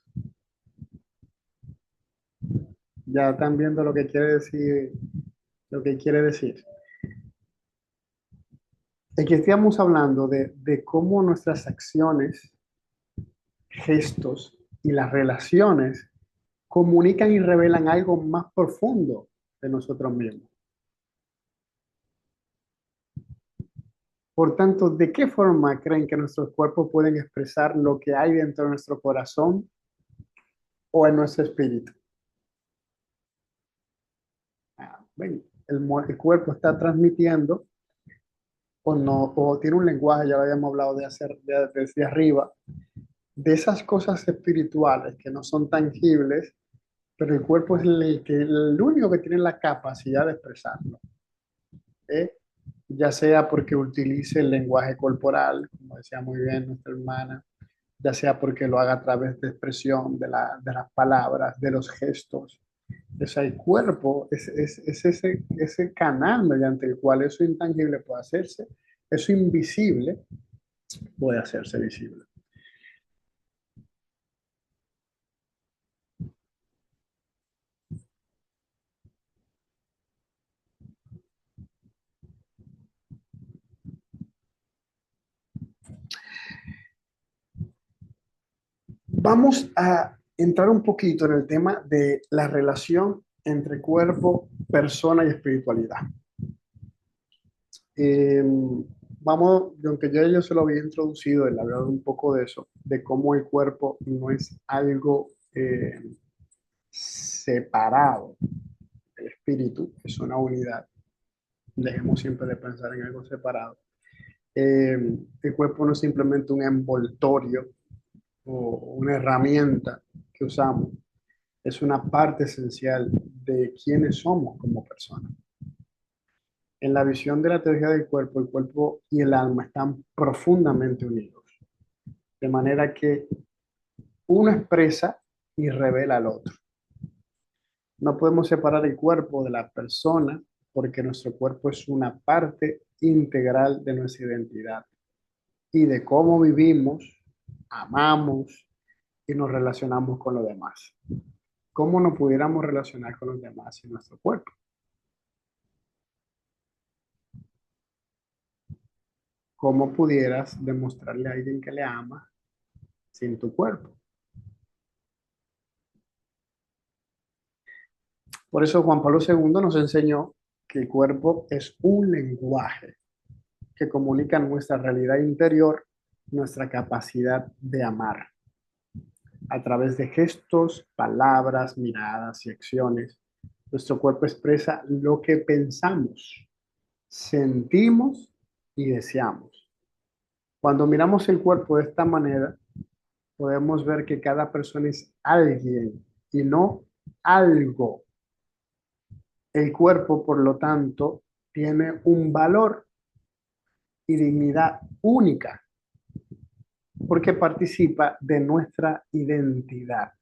Ya están viendo lo que quiere decir, lo que quiere decir. Aquí estamos hablando de cómo nuestras acciones, gestos y las relaciones comunican y revelan algo más profundo de nosotros mismos. Por tanto, ¿de qué forma creen que nuestros cuerpos pueden expresar lo que hay dentro de nuestro corazón o en nuestro espíritu? Ven, el cuerpo está transmitiendo o no, o tiene un lenguaje, ya lo habíamos hablado de hacer desde arriba, de esas cosas espirituales que no son tangibles, pero el cuerpo es el único que tiene la capacidad de expresarlo. ¿Eh? Ya sea porque utilice el lenguaje corporal, como decía muy bien nuestra hermana, ya sea porque lo haga a través de expresión, de las palabras, de los gestos. O sea, el cuerpo es ese canal mediante el cual eso intangible puede hacerse, eso invisible puede hacerse visible. Vamos a entrar un poquito en el tema de la relación entre cuerpo, persona y espiritualidad. Eh, vamos, aunque yo se lo había introducido, él hablado un poco de eso, de cómo el cuerpo no es algo separado del espíritu, es una unidad. Dejemos siempre de pensar en algo separado. El cuerpo no es simplemente un envoltorio o una herramienta que usamos, es una parte esencial de quiénes somos como personas. En la visión de la teología del cuerpo, el cuerpo y el alma están profundamente unidos, de manera que uno expresa y revela al otro. No podemos separar el cuerpo de la persona porque nuestro cuerpo es una parte integral de nuestra identidad y de cómo vivimos, amamos y nos relacionamos con los demás. ¿Cómo nos pudiéramos relacionar con los demás sin nuestro cuerpo? ¿Cómo pudieras demostrarle a alguien que le ama sin tu cuerpo? Por eso Juan Pablo II nos enseñó que el cuerpo es un lenguaje que comunica nuestra realidad interior, nuestra capacidad de amar. A través de gestos, palabras, miradas y acciones, nuestro cuerpo expresa lo que pensamos, sentimos y deseamos. Cuando miramos el cuerpo de esta manera, podemos ver que cada persona es alguien y no algo. El cuerpo, por lo tanto, tiene un valor y dignidad única porque participa de nuestra identidad.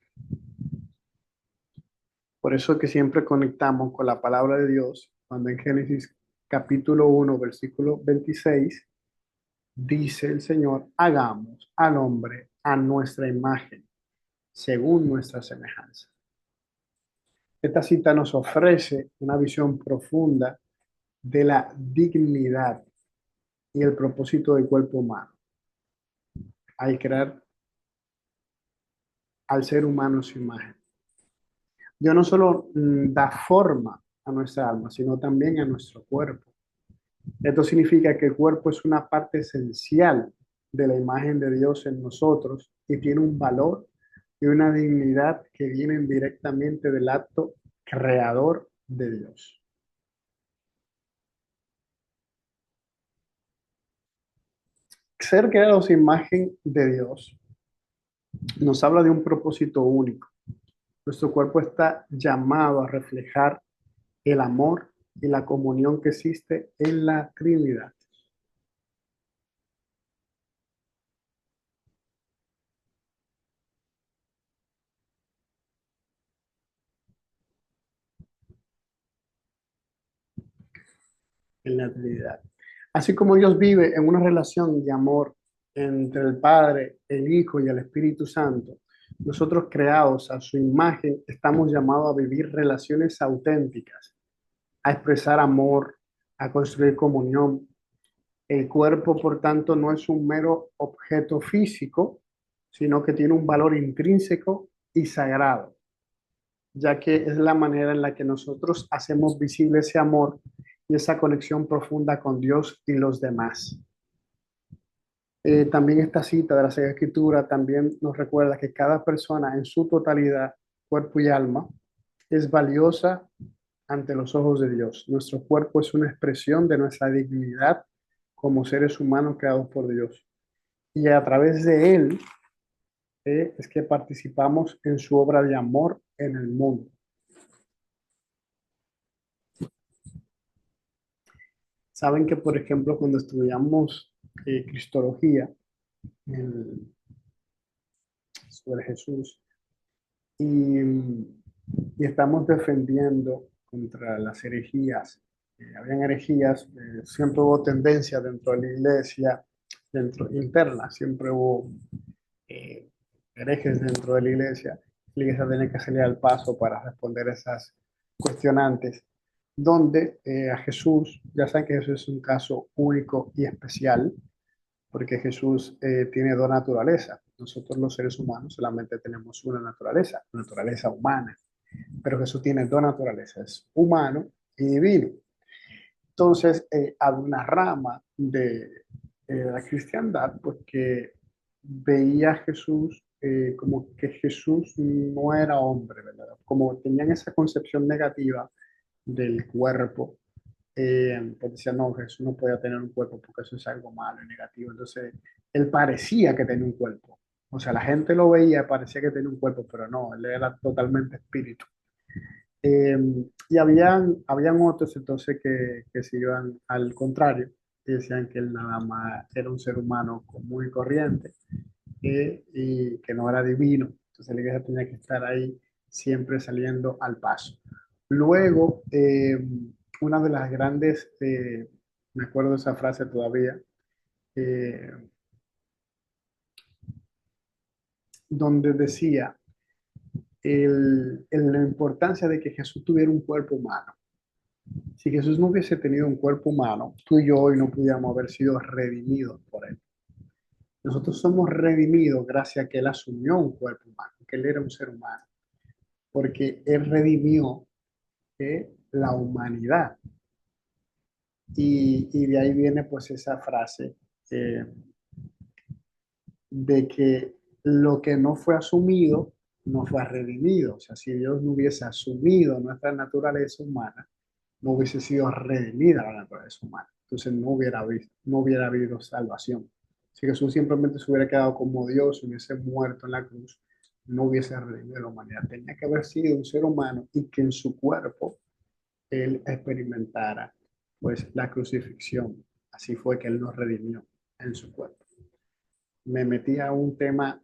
Por eso que siempre conectamos con la palabra de Dios, cuando en Génesis capítulo 1, versículo 26, dice el Señor, hagamos al hombre a nuestra imagen, según nuestra semejanza. Esta cita nos ofrece una visión profunda de la dignidad y el propósito del cuerpo humano al crear al ser humano su imagen. Dios no solo da forma a nuestra alma, sino también a nuestro cuerpo. Esto significa que el cuerpo es una parte esencial de la imagen de Dios en nosotros y tiene un valor y una dignidad que vienen directamente del acto creador de Dios. Ser creados imagen de Dios nos habla de un propósito único Nuestro cuerpo está llamado a reflejar el amor y la comunión que existe en la Trinidad. En la Trinidad. Así como Dios vive en una relación de amor entre el Padre, el Hijo y el Espíritu Santo, nosotros creados a su imagen estamos llamados a vivir relaciones auténticas, a expresar amor, a construir comunión. El cuerpo, por tanto, no es un mero objeto físico, sino que tiene un valor intrínseco y sagrado, ya que es la manera en la que nosotros hacemos visible ese amor y esa conexión profunda con Dios y los demás. También esta cita de la Sagrada Escritura también nos recuerda que cada persona en su totalidad, cuerpo y alma, es valiosa ante los ojos de Dios. Nuestro cuerpo es una expresión de nuestra dignidad como seres humanos creados por Dios. Y a través de él es que participamos en su obra de amor en el mundo. Saben que, por ejemplo, cuando estudiamos Cristología sobre Jesús y, y estamos defendiendo contra las herejías, habían herejías, siempre hubo tendencia dentro de la iglesia, dentro interna, siempre hubo eh, herejes dentro de la iglesia tiene que salir al paso para responder esas cuestionantes, donde a Jesús, ya saben que Jesús es un caso único y especial, porque Jesús tiene dos naturalezas. Nosotros los seres humanos solamente tenemos una naturaleza, naturaleza humana, pero Jesús tiene dos naturalezas, humano y divino. Entonces, hay una rama de la cristiandad pues, que veía a Jesús como que Jesús no era hombre, ¿verdad? Como tenían esa concepción negativa del cuerpo, pues decían, no, Jesús no podía tener un cuerpo porque eso es algo malo y negativo. Entonces, él parecía que tenía un cuerpo. O sea, la gente lo veía, parecía que tenía un cuerpo, pero no, él era totalmente espíritu. Eh, y habían otros entonces que se iban al contrario, y decían que él nada más era un ser humano común y corriente y que no era divino. Entonces la iglesia tenía que estar ahí siempre saliendo al paso. Luego, una de las grandes, me acuerdo de esa frase todavía, eh, donde decía la importancia de que Jesús tuviera un cuerpo humano. Si Jesús no hubiese tenido un cuerpo humano, tú y yo hoy no pudiéramos haber sido redimidos por él. Nosotros somos redimidos gracias a que él asumió un cuerpo humano, que él era un ser humano, porque él redimió la humanidad. Y de ahí viene pues esa frase eh, de que lo que no fue asumido no fue redimido. O sea, si Dios no hubiese asumido nuestra naturaleza humana, no hubiese sido redimida la naturaleza humana. Entonces no hubiera habido salvación. Si Jesús simplemente se hubiera quedado como Dios, hubiese muerto en la cruz, no hubiese redimido la humanidad. Tenía que haber sido un ser humano y que en su cuerpo él experimentara pues la crucifixión. Así fue que él nos redimió en su cuerpo. Me metí a un tema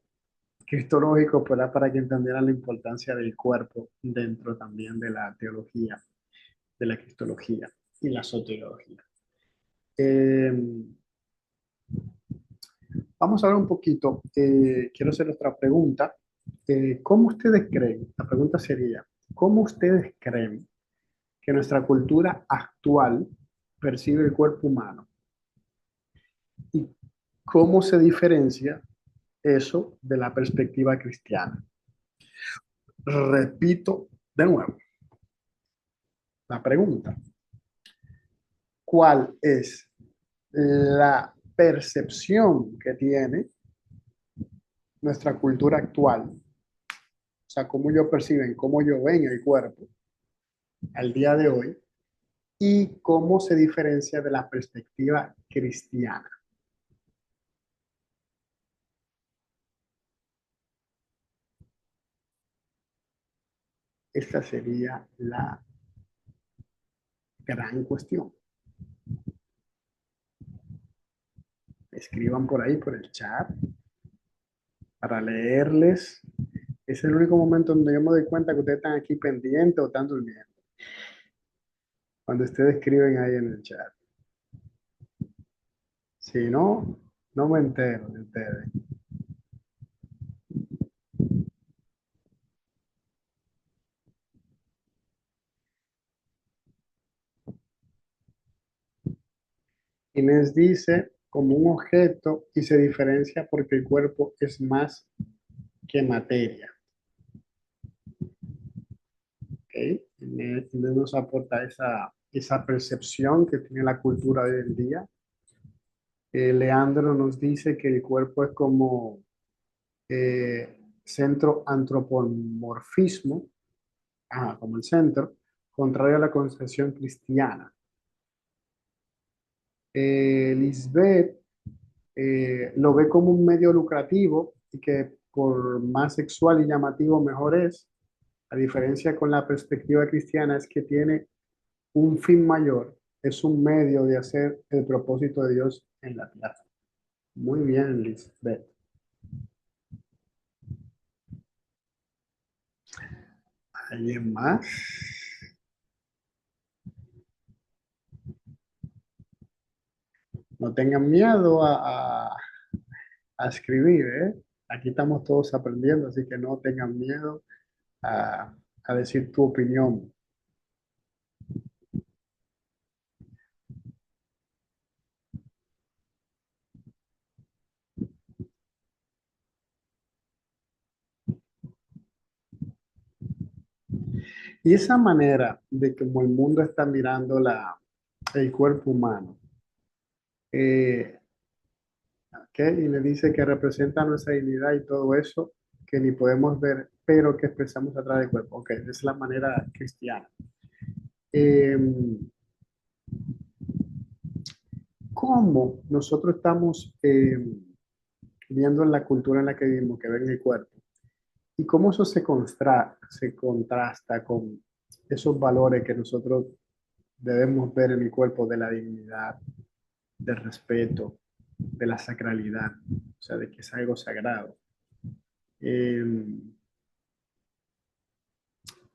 cristológico para que entendieran la importancia del cuerpo dentro también de la teología, de la cristología y la soteriología. Eh, Vamos a ver un poquito, quiero hacer otra pregunta. ¿Cómo ustedes creen? La pregunta sería, ¿cómo ustedes creen que nuestra cultura actual percibe el cuerpo humano? ¿Y cómo se diferencia eso de la perspectiva cristiana? Repito de nuevo la pregunta. ¿Cuál es la percepción que tiene nuestra cultura actual? O sea, cómo ellos perciben, cómo ellos ven el cuerpo al día de hoy y cómo se diferencia de la perspectiva cristiana. Esta sería la gran cuestión. Escriban por ahí, por el chat, para leerles. Es el único momento donde yo me doy cuenta que ustedes están aquí pendientes o están durmiendo. Cuando ustedes escriben ahí en el chat. Si no, no me entero de ustedes. Inés dice como un objeto y se diferencia porque el cuerpo es más que materia. ¿Ok? Inés nos aporta esa percepción que tiene la cultura de hoy en día. Leandro nos dice que el cuerpo es como centro antropomorfismo, como el centro, contrario a la concepción cristiana. Lisbeth lo ve como un medio lucrativo y que por más sexual y llamativo mejor es. La diferencia con la perspectiva cristiana es que tiene un fin mayor, es un medio de hacer el propósito de Dios en la tierra. Muy bien, Lisbeth. ¿Alguien más? No tengan miedo a escribir, ¿eh? Aquí estamos todos aprendiendo, así que no tengan miedo a decir tu opinión. Y esa manera de cómo el mundo está mirando el cuerpo humano, eh, ¿ok? Y le dice que representa nuestra dignidad y todo eso que ni podemos ver, pero que expresamos a través del cuerpo. Ok, esa es la manera cristiana. Eh, ¿Cómo nosotros estamos viendo en la cultura en la que vivimos que ven el cuerpo? ¿Y cómo eso se contrasta con esos valores que nosotros debemos ver en el cuerpo de la dignidad, del respeto, de la sacralidad, o sea, de que es algo sagrado? Eh,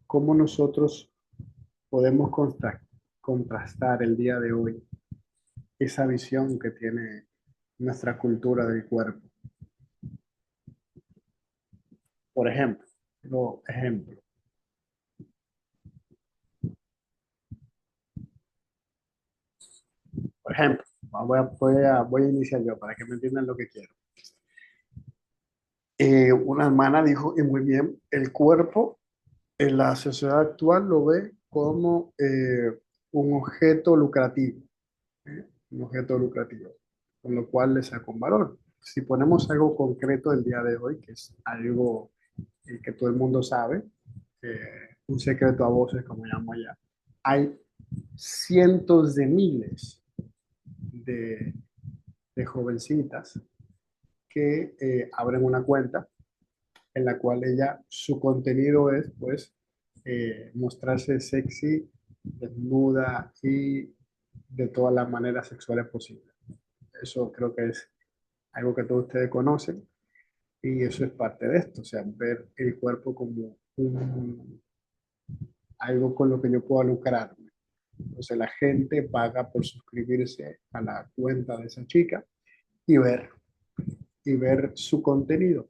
¿Cómo nosotros podemos contrastar el día de hoy esa visión que tiene nuestra cultura del cuerpo? Por ejemplo, no, ejemplo, por ejemplo, voy a iniciar yo para que me entiendan lo que quiero. Una hermana dijo, y muy bien, el cuerpo en la sociedad actual lo ve como un objeto lucrativo, un objeto lucrativo, con lo cual le saca un valor. Si ponemos algo concreto del día de hoy, que es algo que todo el mundo sabe, un secreto a voces, como llamo allá, hay cientos de miles de, de jovencitas que abren una cuenta en la cual su contenido es, pues, mostrarse sexy, desnuda y de todas las maneras sexuales posibles. Eso creo que es algo que todos ustedes conocen y eso es parte de esto, o sea, ver el cuerpo como algo con lo que yo puedo lucrarme. Entonces la gente paga por suscribirse a la cuenta de esa chica y ver su contenido.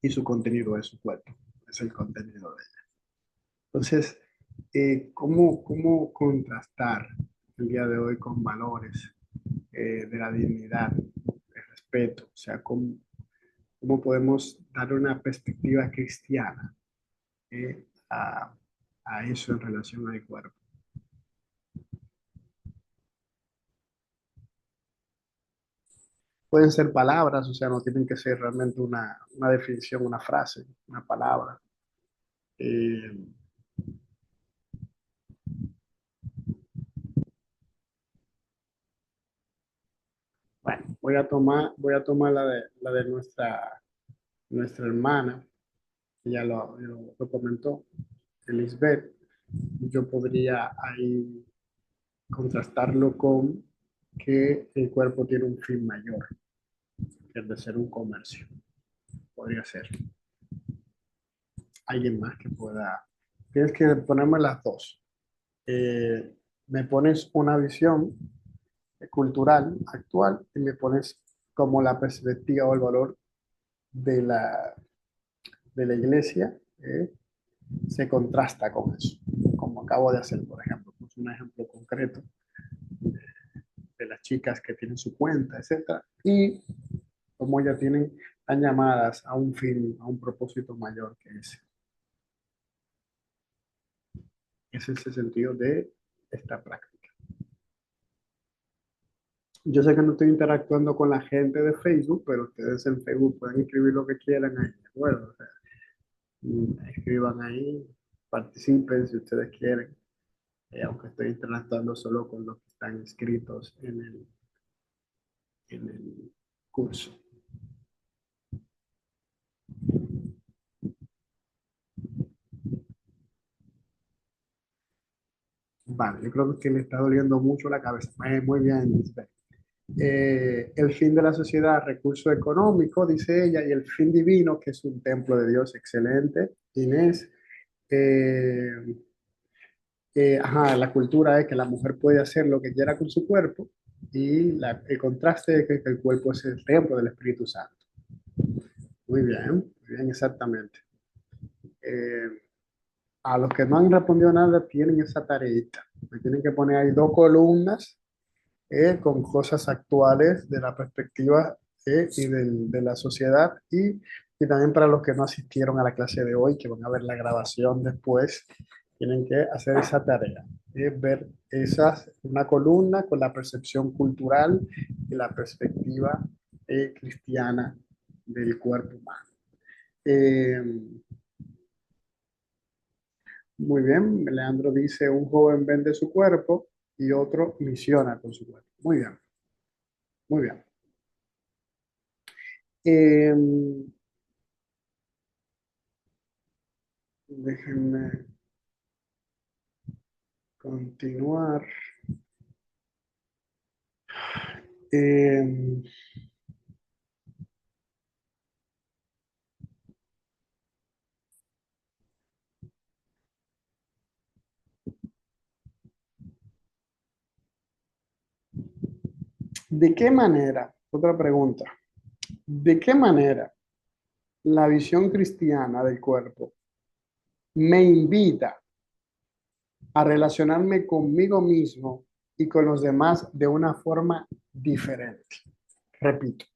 Y su contenido es su cuerpo, es el contenido de ella. Entonces, ¿cómo contrastar el día de hoy con valores de la dignidad, del respeto? O sea, ¿cómo podemos dar una perspectiva cristiana a eso en relación al cuerpo? Pueden ser palabras, o sea, no tienen que ser realmente una definición, una frase, una palabra. Eh, bueno, voy a tomar la de nuestra hermana, que ya lo comentó. Elizabeth, yo podría ahí contrastarlo con que el cuerpo tiene un fin mayor, que es de ser un comercio. Podría ser alguien más que pueda. Tienes que ponerme las dos. Me pones una visión cultural actual y me pones como la perspectiva o el valor de la iglesia, se contrasta con eso, como acabo de hacer, por ejemplo. Pues un ejemplo concreto de las chicas que tienen su cuenta, etcétera, y como ellas tienen, están llamadas a un fin, a un propósito mayor que ese. Ese es el sentido de esta práctica. Yo sé que no estoy interactuando con la gente de Facebook, pero ustedes en Facebook pueden escribir lo que quieran ahí, ¿de acuerdo? O sea, escriban ahí, participen si ustedes quieren, aunque estoy interactuando solo con los que están inscritos en el curso. Vale, yo creo que le está doliendo mucho la cabeza. Muy bien, Lisbeth. El fin de la sociedad, recurso económico, dice ella, y el fin divino, que es un templo de Dios. Excelente, Inés. Eh, ajá, la cultura es que la mujer puede hacer lo que quiera con su cuerpo y el contraste es que el cuerpo es el templo del Espíritu Santo. Muy bien, exactamente. Eh, a los que no han respondido nada tienen esa tareita. Me tienen que poner ahí dos columnas con cosas actuales de la perspectiva de la sociedad y también para los que no asistieron a la clase de hoy, que van a ver la grabación después, tienen que hacer esa tarea, ver una columna con la percepción cultural y la perspectiva cristiana del cuerpo humano. Eh, Muy bien, Leandro dice, un joven vende su cuerpo y otro misiona con su cuerpo. Muy bien, muy bien. Eh, Déjenme continuar. Eh, ¿De qué manera? Otra pregunta. ¿De qué manera la visión cristiana del cuerpo me invita a relacionarme conmigo mismo y con los demás de una forma diferente? Repito,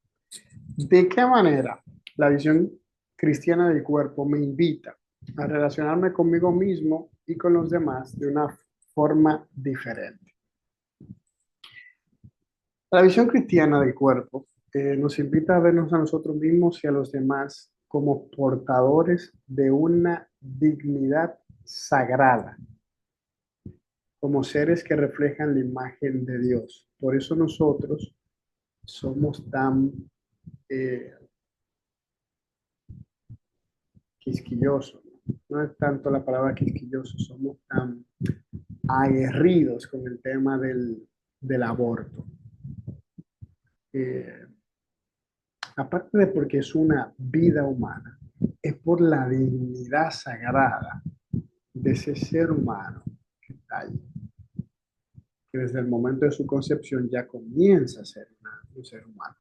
¿de qué manera la visión cristiana del cuerpo me invita a relacionarme conmigo mismo y con los demás de una forma diferente? La visión cristiana del cuerpo nos invita a vernos a nosotros mismos y a los demás como portadores de una dignidad sagrada, como seres que reflejan la imagen de Dios. Por eso nosotros somos tan eh, quisquillosos. No es tanto la palabra quisquilloso, somos tan aguerridos con el tema del aborto. Eh, Aparte de porque es una vida humana, es por la dignidad sagrada de ese ser humano que está ahí, que desde el momento de su concepción ya comienza a ser un ser humano.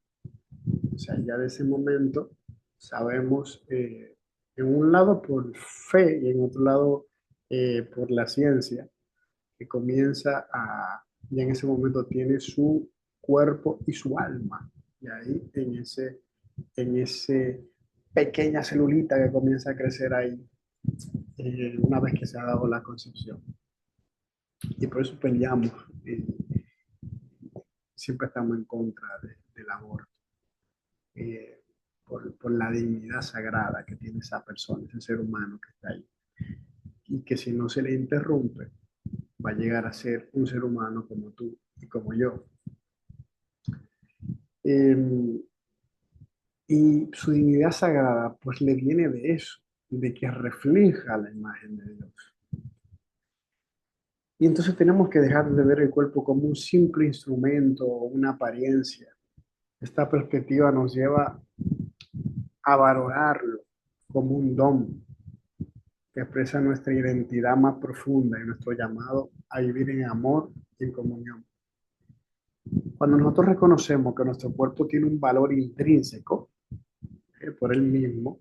O sea, ya de ese momento sabemos, en un lado por fe y en otro lado por la ciencia, que comienza ya en ese momento tiene su cuerpo y su alma. Y ahí en ese pequeña celulita que comienza a crecer ahí, una vez que se ha dado la concepción. Y por eso peleamos, siempre estamos en contra del aborto, eh, por la dignidad sagrada que tiene esa persona, ese ser humano que está ahí. Y que si no se le interrumpe, va a llegar a ser un ser humano como tú y como yo. Eh, y su dignidad sagrada, pues le viene de eso, de que refleja la imagen de Dios. Y entonces tenemos que dejar de ver el cuerpo como un simple instrumento o una apariencia. Esta perspectiva nos lleva a valorarlo como un don que expresa nuestra identidad más profunda y nuestro llamado a vivir en amor y en comunión. Cuando nosotros reconocemos que nuestro cuerpo tiene un valor intrínseco por él mismo,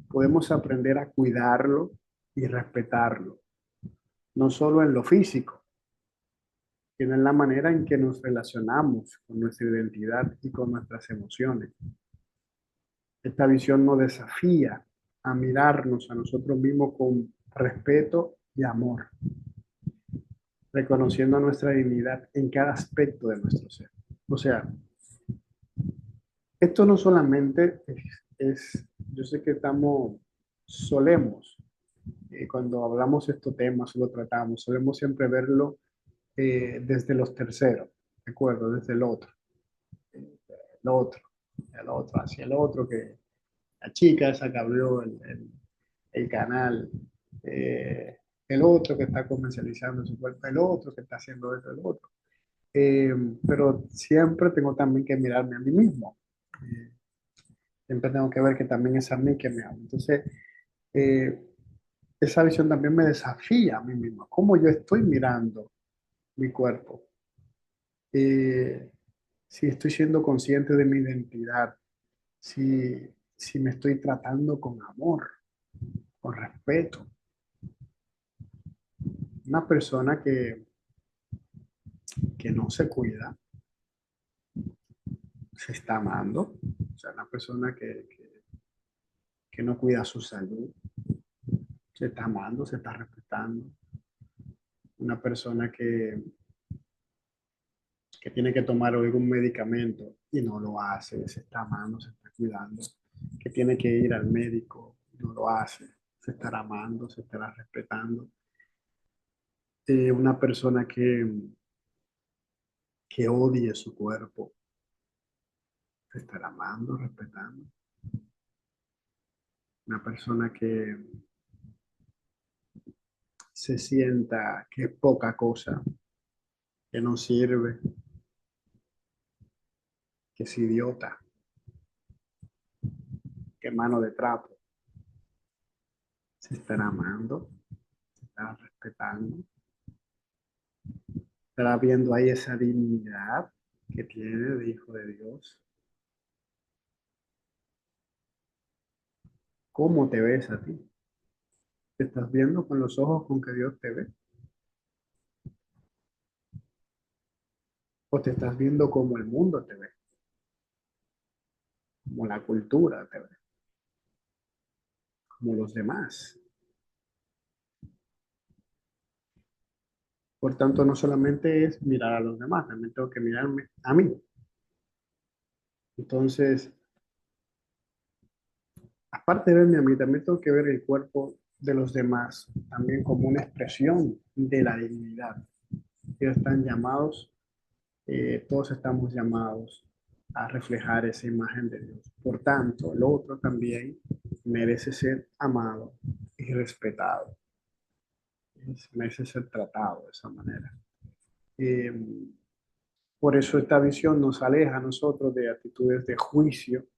podemos aprender a cuidarlo y respetarlo, no solo en lo físico, sino en la manera en que nos relacionamos con nuestra identidad y con nuestras emociones. Esta visión nos desafía a mirarnos a nosotros mismos con respeto y amor, reconociendo nuestra dignidad en cada aspecto de nuestro ser. O sea, esto no solamente yo sé que solemos, cuando hablamos de estos temas, lo tratamos, solemos siempre verlo desde los terceros, ¿de acuerdo? Desde el otro, el otro, hacia el otro, que la chica esa que abrió el canal, eh, el otro que está comercializando su cuerpo, el otro que está haciendo eso, el otro. Eh, pero siempre tengo también que mirarme a mí mismo. Eh, Siempre tengo que ver que también es a mí que me habla. Entonces, eh, esa visión también me desafía a mí mismo. ¿Cómo yo estoy mirando mi cuerpo? Eh, si estoy siendo consciente de mi identidad, si me estoy tratando con amor, con respeto. Una persona que no se cuida, se está amando. O sea, una persona que no cuida su salud, se está amando, se está respetando. Una persona que tiene que tomar algún medicamento y no lo hace, se está amando, se está cuidando. Que tiene que ir al médico, no lo hace, se estará amando, se estará respetando. Una persona que odie su cuerpo, se estará amando, respetando. Una persona que se sienta que es poca cosa, que no sirve, que es idiota, que mano de trapo, se estará amando, se estará respetando, estará viendo ahí esa dignidad que tiene de hijo de Dios. ¿Cómo te ves a ti? ¿Te estás viendo con los ojos con que Dios te ve? ¿O te estás viendo como el mundo te ve? Como la cultura te ve, como los demás. Por tanto, no solamente es mirar a los demás, también tengo que mirarme a mí. Entonces, aparte de verme a mí, también tengo que ver el cuerpo de los demás, también como una expresión de la dignidad. Ellos están llamados, todos estamos llamados a reflejar esa imagen de Dios. Por tanto, el otro también merece ser amado y respetado, merece ser tratado de esa manera. Eh, por eso esta visión nos aleja a nosotros de actitudes de juicio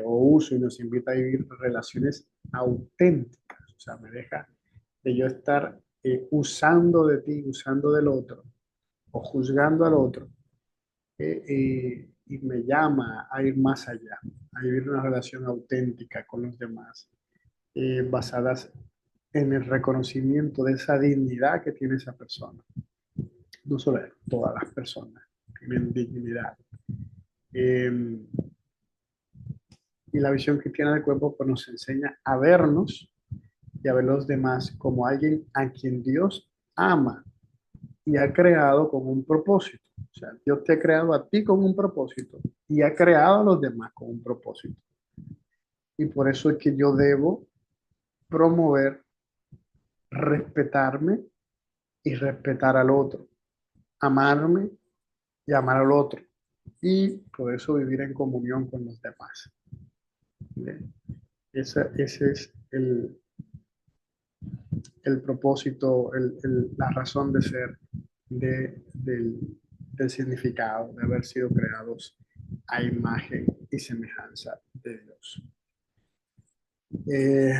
o uso y nos invita a vivir relaciones auténticas. O sea, me deja de yo estar usando de ti, usando del otro o juzgando al otro y me llama a ir más allá, a vivir una relación auténtica con los demás, basadas en el reconocimiento de esa dignidad que tiene esa persona. No solo él, todas las personas tienen dignidad. Eh, y la visión cristiana del cuerpo pues, nos enseña a vernos y a ver los demás como alguien a quien Dios ama y ha creado con un propósito. O sea, Dios te ha creado a ti con un propósito y ha creado a los demás con un propósito. Y por eso es que yo debo promover, respetarme y respetar al otro, amarme y amar al otro. Y por eso vivir en comunión con los demás. Bien. Ese es el propósito, la razón de ser del significado de haber sido creados a imagen y semejanza de Dios. Eh,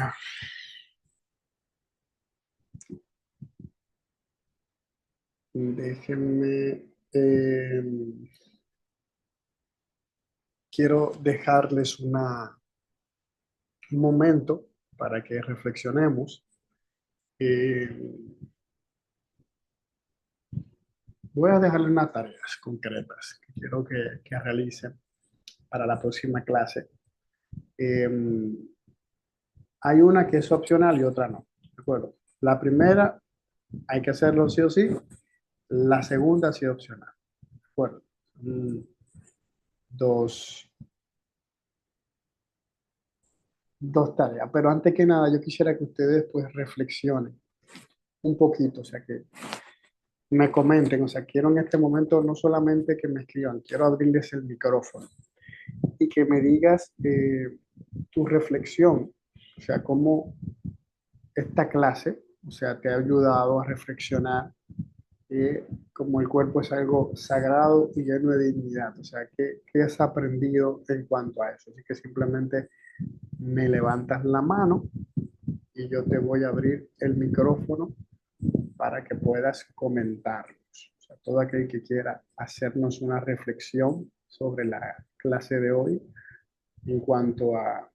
Déjenme, quiero dejarles un momento para que reflexionemos. Eh, Voy a dejarles unas tareas concretas que quiero que realicen para la próxima clase. Eh, Hay una que es opcional y otra no. ¿De acuerdo? La primera hay que hacerlo sí o sí. La segunda sí opcional. ¿De acuerdo? Mm, Dos, dos tareas. Pero antes que nada, yo quisiera que ustedes pues reflexionen un poquito, o sea, que me comenten, o sea, quiero en este momento no solamente que me escriban, quiero abrirles el micrófono y que me digas tu reflexión, o sea, cómo esta clase, o sea, te ha ayudado a reflexionar como el cuerpo es algo sagrado y lleno de dignidad. O sea, ¿qué has aprendido en cuanto a eso? Así que simplemente me levantas la mano y yo te voy a abrir el micrófono para que puedas comentarnos. O sea, todo aquel que quiera hacernos una reflexión sobre la clase de hoy en cuanto a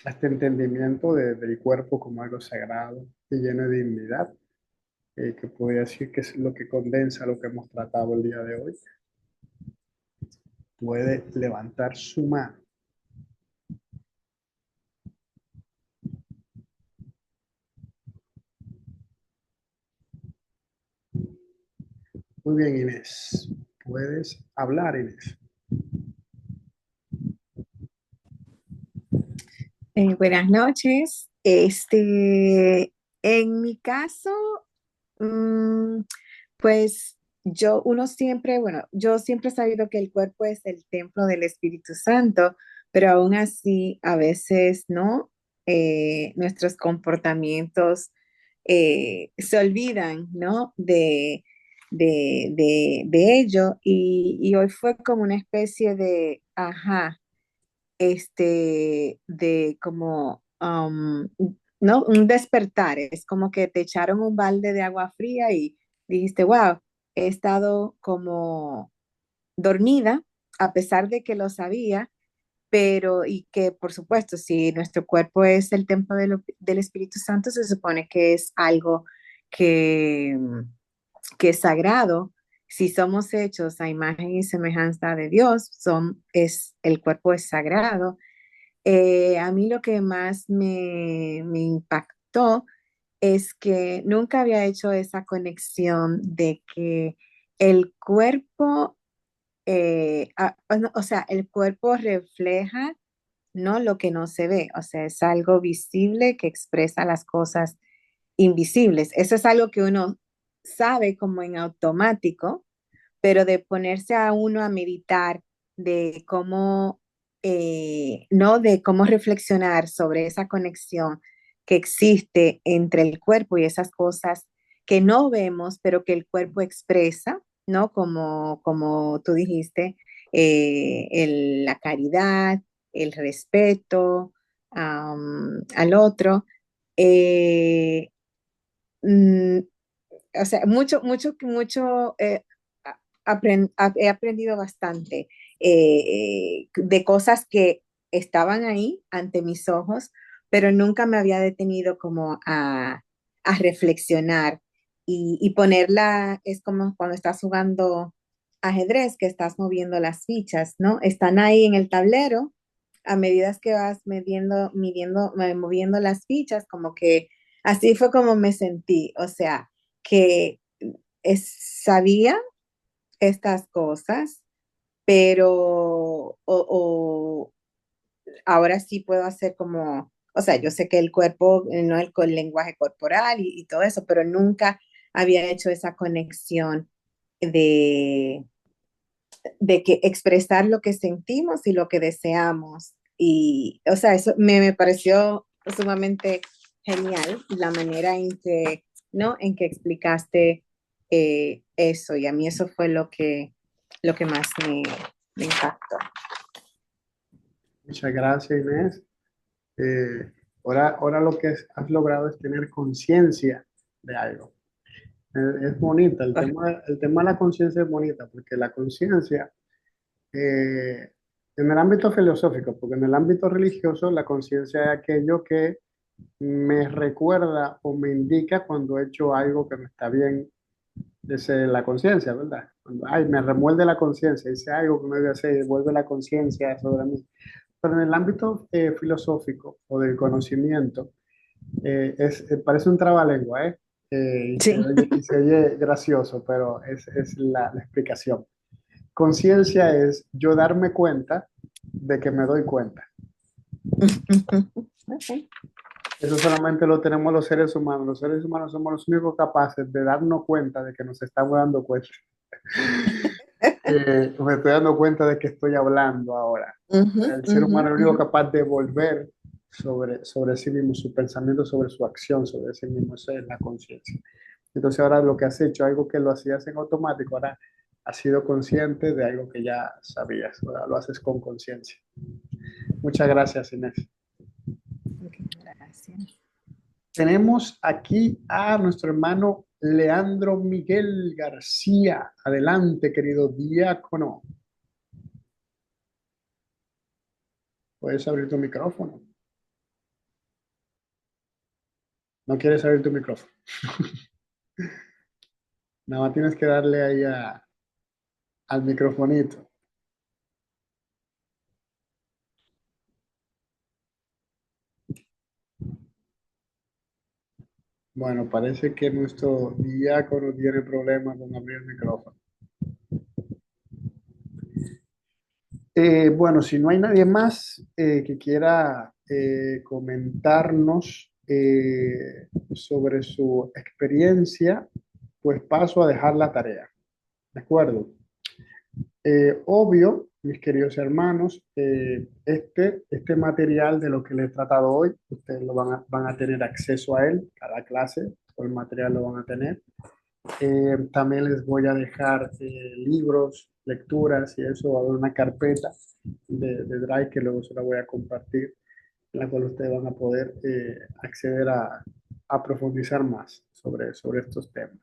este entendimiento del cuerpo como algo sagrado y lleno de dignidad, que podría decir que es lo que condensa lo que hemos tratado el día de hoy, puede levantar su mano. Muy bien, Inés. Puedes hablar, Inés. Buenas noches. En mi caso, mm, pues uno siempre, bueno, yo siempre he sabido que el cuerpo es el templo del Espíritu Santo, pero aún así, a veces, ¿no? Nuestros comportamientos se olvidan, ¿no? De ello y hoy fue como una especie de, ajá, de como, ¿no? Un despertar, es como que te echaron un balde de agua fría y dijiste, wow, he estado como dormida, a pesar de que lo sabía, pero y que por supuesto, si nuestro cuerpo es el templo del Espíritu Santo, se supone que es algo que, que es sagrado. Si somos hechos a imagen y semejanza de Dios, el cuerpo es sagrado. A mí lo que más me impactó es que nunca había hecho esa conexión de que el cuerpo, o sea, el cuerpo refleja, ¿no? Lo que no se ve, o sea, es algo visible que expresa las cosas invisibles. Eso es algo que uno sabe como en automático, pero de ponerse a uno a meditar de cómo, no, de cómo reflexionar sobre esa conexión que existe entre el cuerpo y esas cosas que no vemos, pero que el cuerpo expresa, ¿no? Como tú dijiste, la caridad, el respeto al otro. Eh, mm, o sea, mucho, he aprendido bastante de cosas que estaban ahí ante mis ojos, pero nunca me había detenido como a reflexionar y ponerla, es como cuando estás jugando ajedrez, que estás moviendo las fichas, ¿no? Están ahí en el tablero, a medida que vas moviendo las fichas, como que así fue como me sentí, o sea, que sabía estas cosas, pero ahora sí puedo hacer como, o sea, yo sé que el cuerpo, no el lenguaje corporal y todo eso, pero nunca había hecho esa conexión de, de que expresar lo que sentimos y lo que deseamos. Y, o sea, eso me pareció sumamente genial la manera en que, ¿no? En que explicaste eso, y a mí eso fue lo que más me impactó. Muchas gracias, Inés. Ahora lo que has logrado es tener conciencia de algo. Es bonita, el tema de la conciencia es bonita, porque la conciencia, eh, en el ámbito filosófico, porque en el ámbito religioso, la conciencia es aquello que me recuerda o me indica cuando he hecho algo que no está bien. Esa es la conciencia, ¿verdad? Cuando, ay, me remuerde la conciencia, hice algo que no debe hacer, y vuelve la conciencia sobre mí. Pero en el ámbito filosófico o del conocimiento, parece un trabalengua, ¿eh? Sí. Y se oye gracioso, pero es la explicación. Conciencia es yo darme cuenta de que me doy cuenta. Okay. Eso solamente lo tenemos los seres humanos. Los seres humanos somos los únicos capaces de darnos cuenta de que nos estamos dando cuenta. Me estoy dando cuenta de que estoy hablando ahora. Ujú, El ser ujú, humano es el único ujú. capaz de volver sobre sí mismo, su pensamiento sobre su acción, sobre sí mismo. Eso es la conciencia. Entonces ahora lo que has hecho, algo que lo hacías en automático, ahora has sido consciente de algo que ya sabías. Ahora lo haces con conciencia. Muchas gracias, Inés. Ok, gracias. Tenemos aquí a nuestro hermano Leandro Miguel García. Adelante, querido diácono. Puedes abrir tu micrófono. No quieres abrir tu micrófono. Nada más tienes que darle ahí al microfonito. Bueno, parece que nuestro diácono tiene problemas con abrir el micrófono. Bueno, si no hay nadie más que quiera comentarnos sobre su experiencia, pues paso a dejar la tarea. ¿De acuerdo? Obvio, mis queridos hermanos, este material de lo que les he tratado hoy, ustedes van a tener acceso a él, cada clase, todo el material lo van a tener. También les voy a dejar libros, lecturas y eso, va a haber una carpeta de Drive que luego se la voy a compartir, en la cual ustedes van a poder acceder a profundizar más sobre estos temas.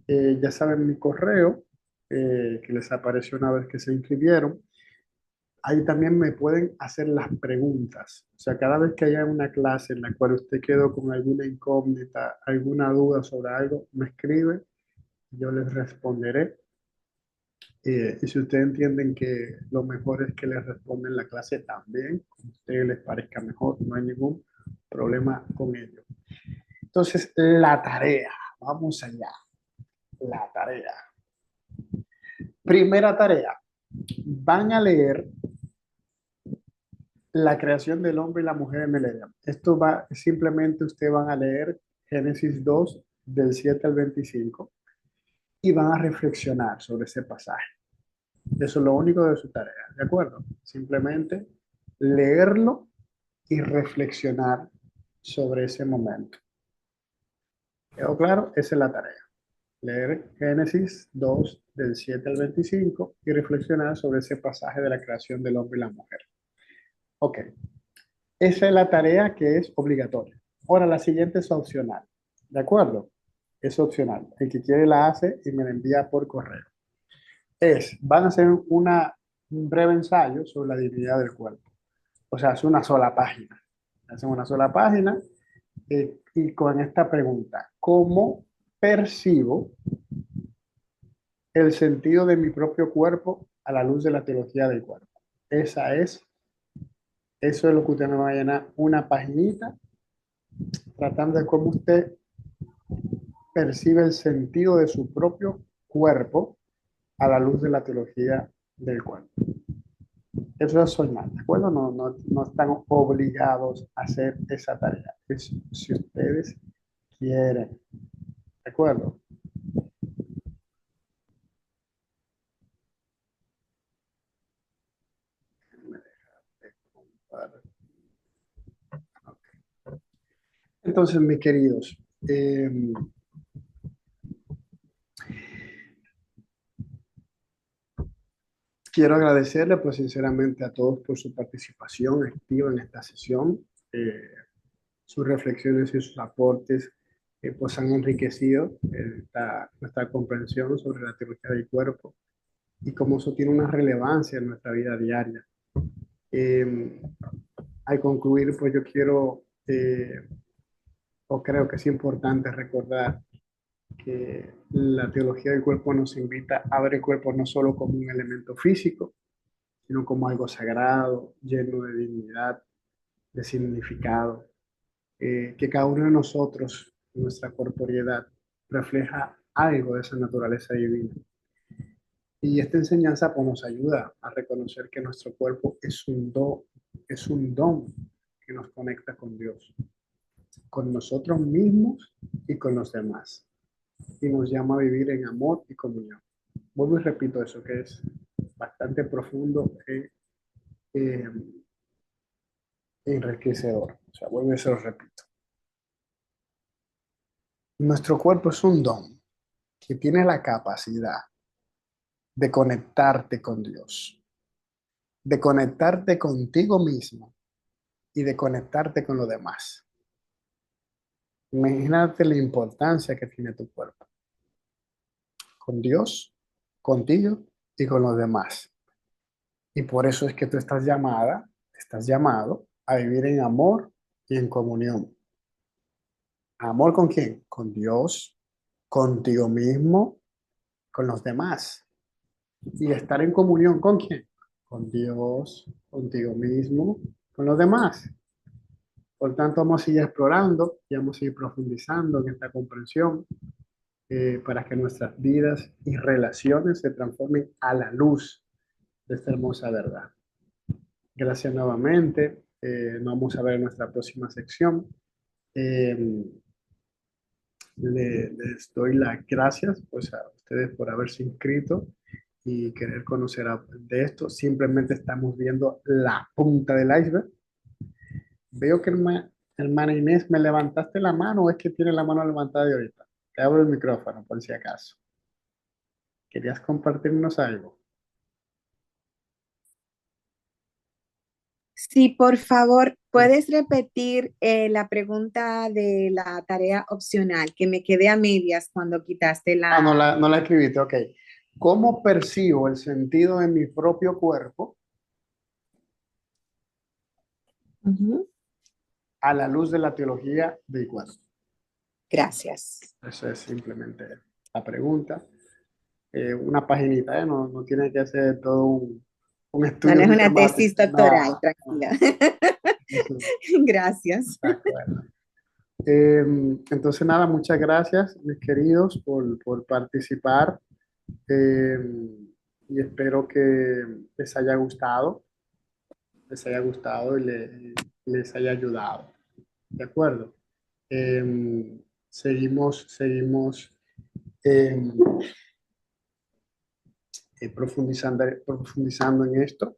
Ya saben mi correo, que les apareció una vez que se inscribieron. Ahí también me pueden hacer las preguntas. O sea, cada vez que haya una clase en la cual usted quedó con alguna incógnita, alguna duda sobre algo, me escribe, yo les responderé. Y si ustedes entienden que lo mejor es que les respondan en la clase también, como a ustedes les parezca mejor, no hay ningún problema con ello. Entonces, la tarea, vamos allá, la tarea. Primera tarea, van a leer la creación del hombre y la mujer en el Edén. Esto va, simplemente ustedes van a leer Génesis 2 del 7 al 25 y van a reflexionar sobre ese pasaje. Eso es lo único de su tarea, ¿de acuerdo? Simplemente leerlo y reflexionar sobre ese momento. ¿Quedó claro? Esa es la tarea. Leer Génesis 2 del 7 al 25 y reflexionar sobre ese pasaje de la creación del hombre y la mujer. Ok, esa es la tarea que es obligatoria. Ahora la siguiente es opcional. ¿De acuerdo? Es opcional. El que quiere la hace y me la envía por correo. Van a hacer un breve ensayo sobre la divinidad del cuerpo. O sea, es una sola página. Hacen una sola página y con esta pregunta, ¿cómo percibo el sentido de mi propio cuerpo a la luz de la teología del cuerpo? Esa es, eso es lo que usted me va a llenar, una paginita tratando de cómo usted percibe el sentido de su propio cuerpo a la luz de la teología del cuerpo. Eso es soñar, ¿de acuerdo? No están obligados a hacer esa tarea. Es si ustedes quieren, ¿de acuerdo? Entonces, mis queridos, quiero agradecerle, pues, sinceramente a todos por su participación activa en esta sesión. Sus reflexiones y sus aportes, pues, han enriquecido nuestra comprensión sobre la teología del cuerpo y cómo eso tiene una relevancia en nuestra vida diaria. Eh, Al concluir, pues yo quiero, o creo que es importante recordar que la teología del cuerpo nos invita a ver el cuerpo no solo como un elemento físico, sino como algo sagrado, lleno de dignidad, de significado, que cada uno de nosotros, nuestra corporeidad, refleja algo de esa naturaleza divina. Y esta enseñanza, pues, nos ayuda a reconocer que nuestro cuerpo es un don que nos conecta con Dios, con nosotros mismos y con los demás, y nos llama a vivir en amor y comunión. Vuelvo y repito eso, que es bastante profundo e enriquecedor. O sea, vuelvo y se lo repito. Nuestro cuerpo es un don que tiene la capacidad de conectarte con Dios, de conectarte contigo mismo y de conectarte con los demás. Imagínate la importancia que tiene tu cuerpo con Dios, contigo y con los demás. Y por eso es que tú estás llamado a vivir en amor y en comunión. ¿Amor con quién? Con Dios, contigo mismo, con los demás. Y estar en comunión con quién? Con Dios, contigo mismo, con los demás. Por tanto, vamos a seguir explorando y vamos a seguir profundizando en esta comprensión, para que nuestras vidas y relaciones se transformen a la luz de esta hermosa verdad. Gracias nuevamente. Nos vamos a ver en nuestra próxima sección. Eh, Les doy las gracias, pues, a ustedes por haberse inscrito y querer conocer de esto. Simplemente estamos viendo la punta del iceberg. Veo que hermana Inés, ¿me levantaste la mano o es que tiene la mano levantada de ahorita? Te abro el micrófono por si acaso. ¿Querías compartirnos algo? Sí, por favor, ¿puedes repetir la pregunta de la tarea opcional que me quedé a medias cuando quitaste Ah, la... no la escribiste, ok. ¿Cómo percibo el sentido de mi propio cuerpo Ujú. a la luz de la teología del cuerpo? Gracias. Esa es simplemente la pregunta. Una paginita, ¿eh? No tiene que ser todo un No, estudio no es una sistemático. tesis doctoral, No, no, tranquila. eso Gracias. está claro. Entonces, nada, muchas gracias, mis queridos, por participar, eh, y espero que les haya gustado y les haya ayudado. ¿De acuerdo? Seguimos eh, profundizando en esto.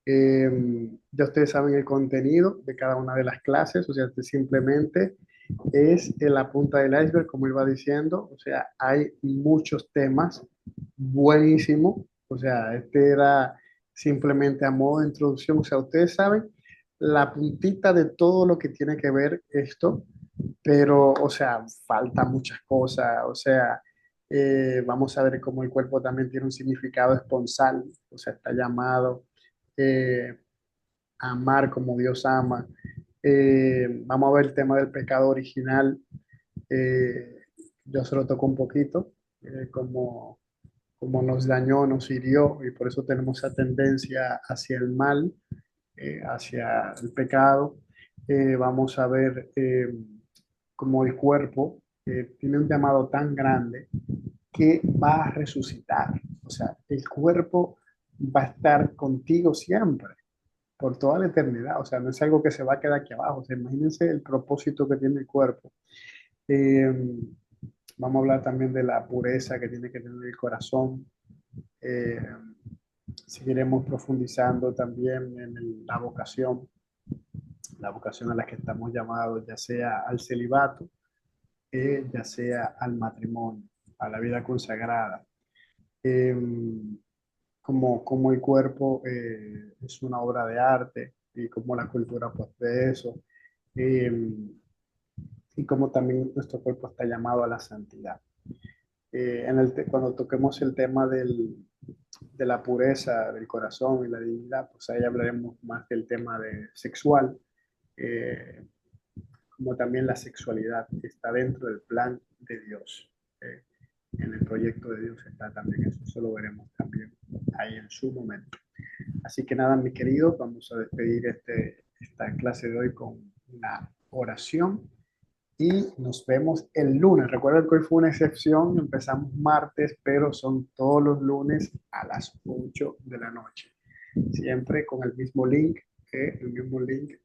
Ya ustedes saben el contenido de cada una de las clases, o sea, este simplemente es la punta del iceberg, como iba diciendo, o sea, hay muchos temas buenísimos, o sea, este era simplemente a modo de introducción, o sea, ustedes saben la puntita de todo lo que tiene que ver esto, pero, o sea, falta muchas cosas, o sea, vamos a ver cómo el cuerpo también tiene un significado esponsal, o sea, está llamado, eh, a amar como Dios ama. Vamos a ver el tema del pecado original. Yo se lo toco un poquito, como nos dañó, nos hirió, y por eso tenemos esa tendencia hacia el mal, hacia el pecado. Vamos a ver cómo el cuerpo tiene un llamado tan grande que va a resucitar. O sea, el cuerpo va a estar contigo siempre, por toda la eternidad. O sea, no es algo que se va a quedar aquí abajo. O sea, imagínense el propósito que tiene el cuerpo. Eh, Vamos a hablar también de la pureza que tiene que tener el corazón. Eh, Seguiremos profundizando también en la la vocación a la que estamos llamados, ya sea al celibato, ya sea al matrimonio, a la vida consagrada. Em, como el cuerpo es una obra de arte y como la cultura pues ve eso, em, y como también nuestro cuerpo está llamado a la santidad. Cuando toquemos el tema de la pureza del corazón y la dignidad, pues ahí hablaremos más del tema de sexual, eh, como también la sexualidad que está dentro del plan de Dios. eh, en el proyecto de Dios está también eso lo veremos también ahí en su momento. Así que nada, mi querido, vamos a despedir esta clase de hoy con una oración y nos vemos el lunes. Recuerden que hoy fue una excepción, empezamos martes, pero son todos los lunes a las 8 de la noche. Siempre con el mismo link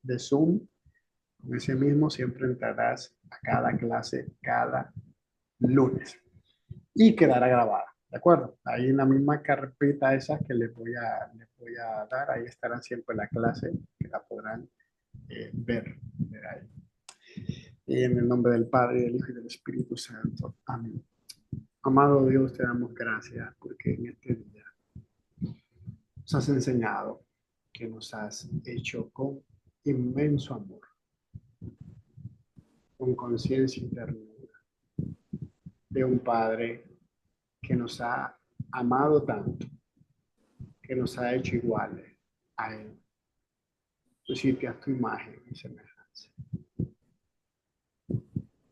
de Zoom. Con ese mismo siempre entrarás a cada clase cada lunes y quedará grabada. ¿De acuerdo? Ahí en la misma carpeta esa que les voy a dar, ahí estarán siempre la clase que la podrán ver ahí. Y en el nombre del Padre, del Hijo y del Espíritu Santo. Amén. Amado Dios, te damos gracias porque en este día nos has enseñado que nos has hecho con inmenso amor, con conciencia y ternura de un Padre que nos ha amado tanto, que nos ha hecho iguales a Él. Tú hiciste a tu imagen y semejanza.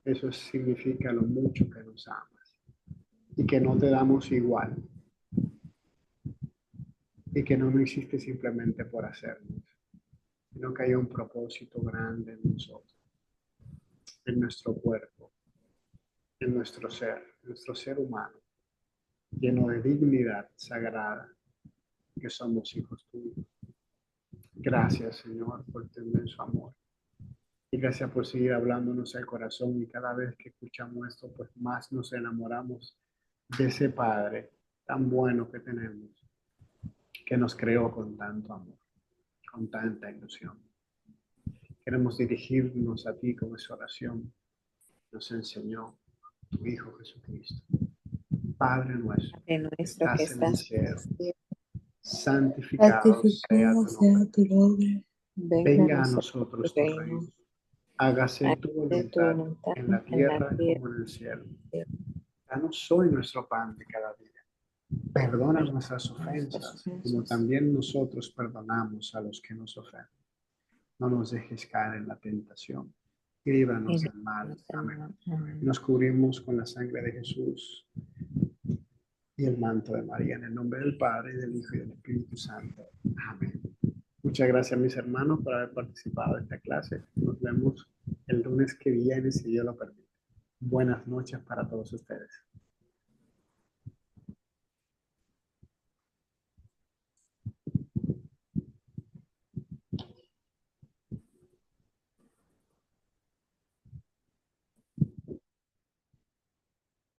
Eso significa lo mucho que nos amas y que no te damos igual y que no lo hiciste simplemente por hacernos, sino que hay un propósito grande en nosotros, en nuestro cuerpo, en nuestro ser humano, lleno de dignidad sagrada, que somos hijos tuyos. Gracias, Señor, por tu inmenso amor. Y gracias por seguir hablándonos al corazón y cada vez que escuchamos esto, pues más nos enamoramos de ese Padre tan bueno que tenemos, que nos creó con tanto amor, con tanta ilusión. Queremos dirigirnos a ti con esa oración. Nos enseñó tu Hijo Jesucristo. Padre nuestro, Padre que nuestro que estás en el estás en el cielo, cielo, santificado sea Santificado tu sea nombre. tu nombre. venga a Venga a nosotros tu nosotros tu reino, reino. Hágase tu hágase tu voluntad voluntad en la en la tierra tierra. como en el cielo. Danos hoy nuestro pan de cada día. Perdona Perdona nuestras nuestras ofensas, como ofensas. también nosotros perdonamos a los que nos ofenden. No nos dejes caer en la tentación y líbranos Y del mal. líbranos del Amén. mal. Amén. Nos cubrimos con la sangre de Jesús y el manto de María, en el nombre del Padre, y del Hijo y del Espíritu Santo. Amén. Muchas gracias, mis hermanos, por haber participado de esta clase. Nos vemos el lunes que viene, si Dios lo permite. Buenas noches para todos ustedes.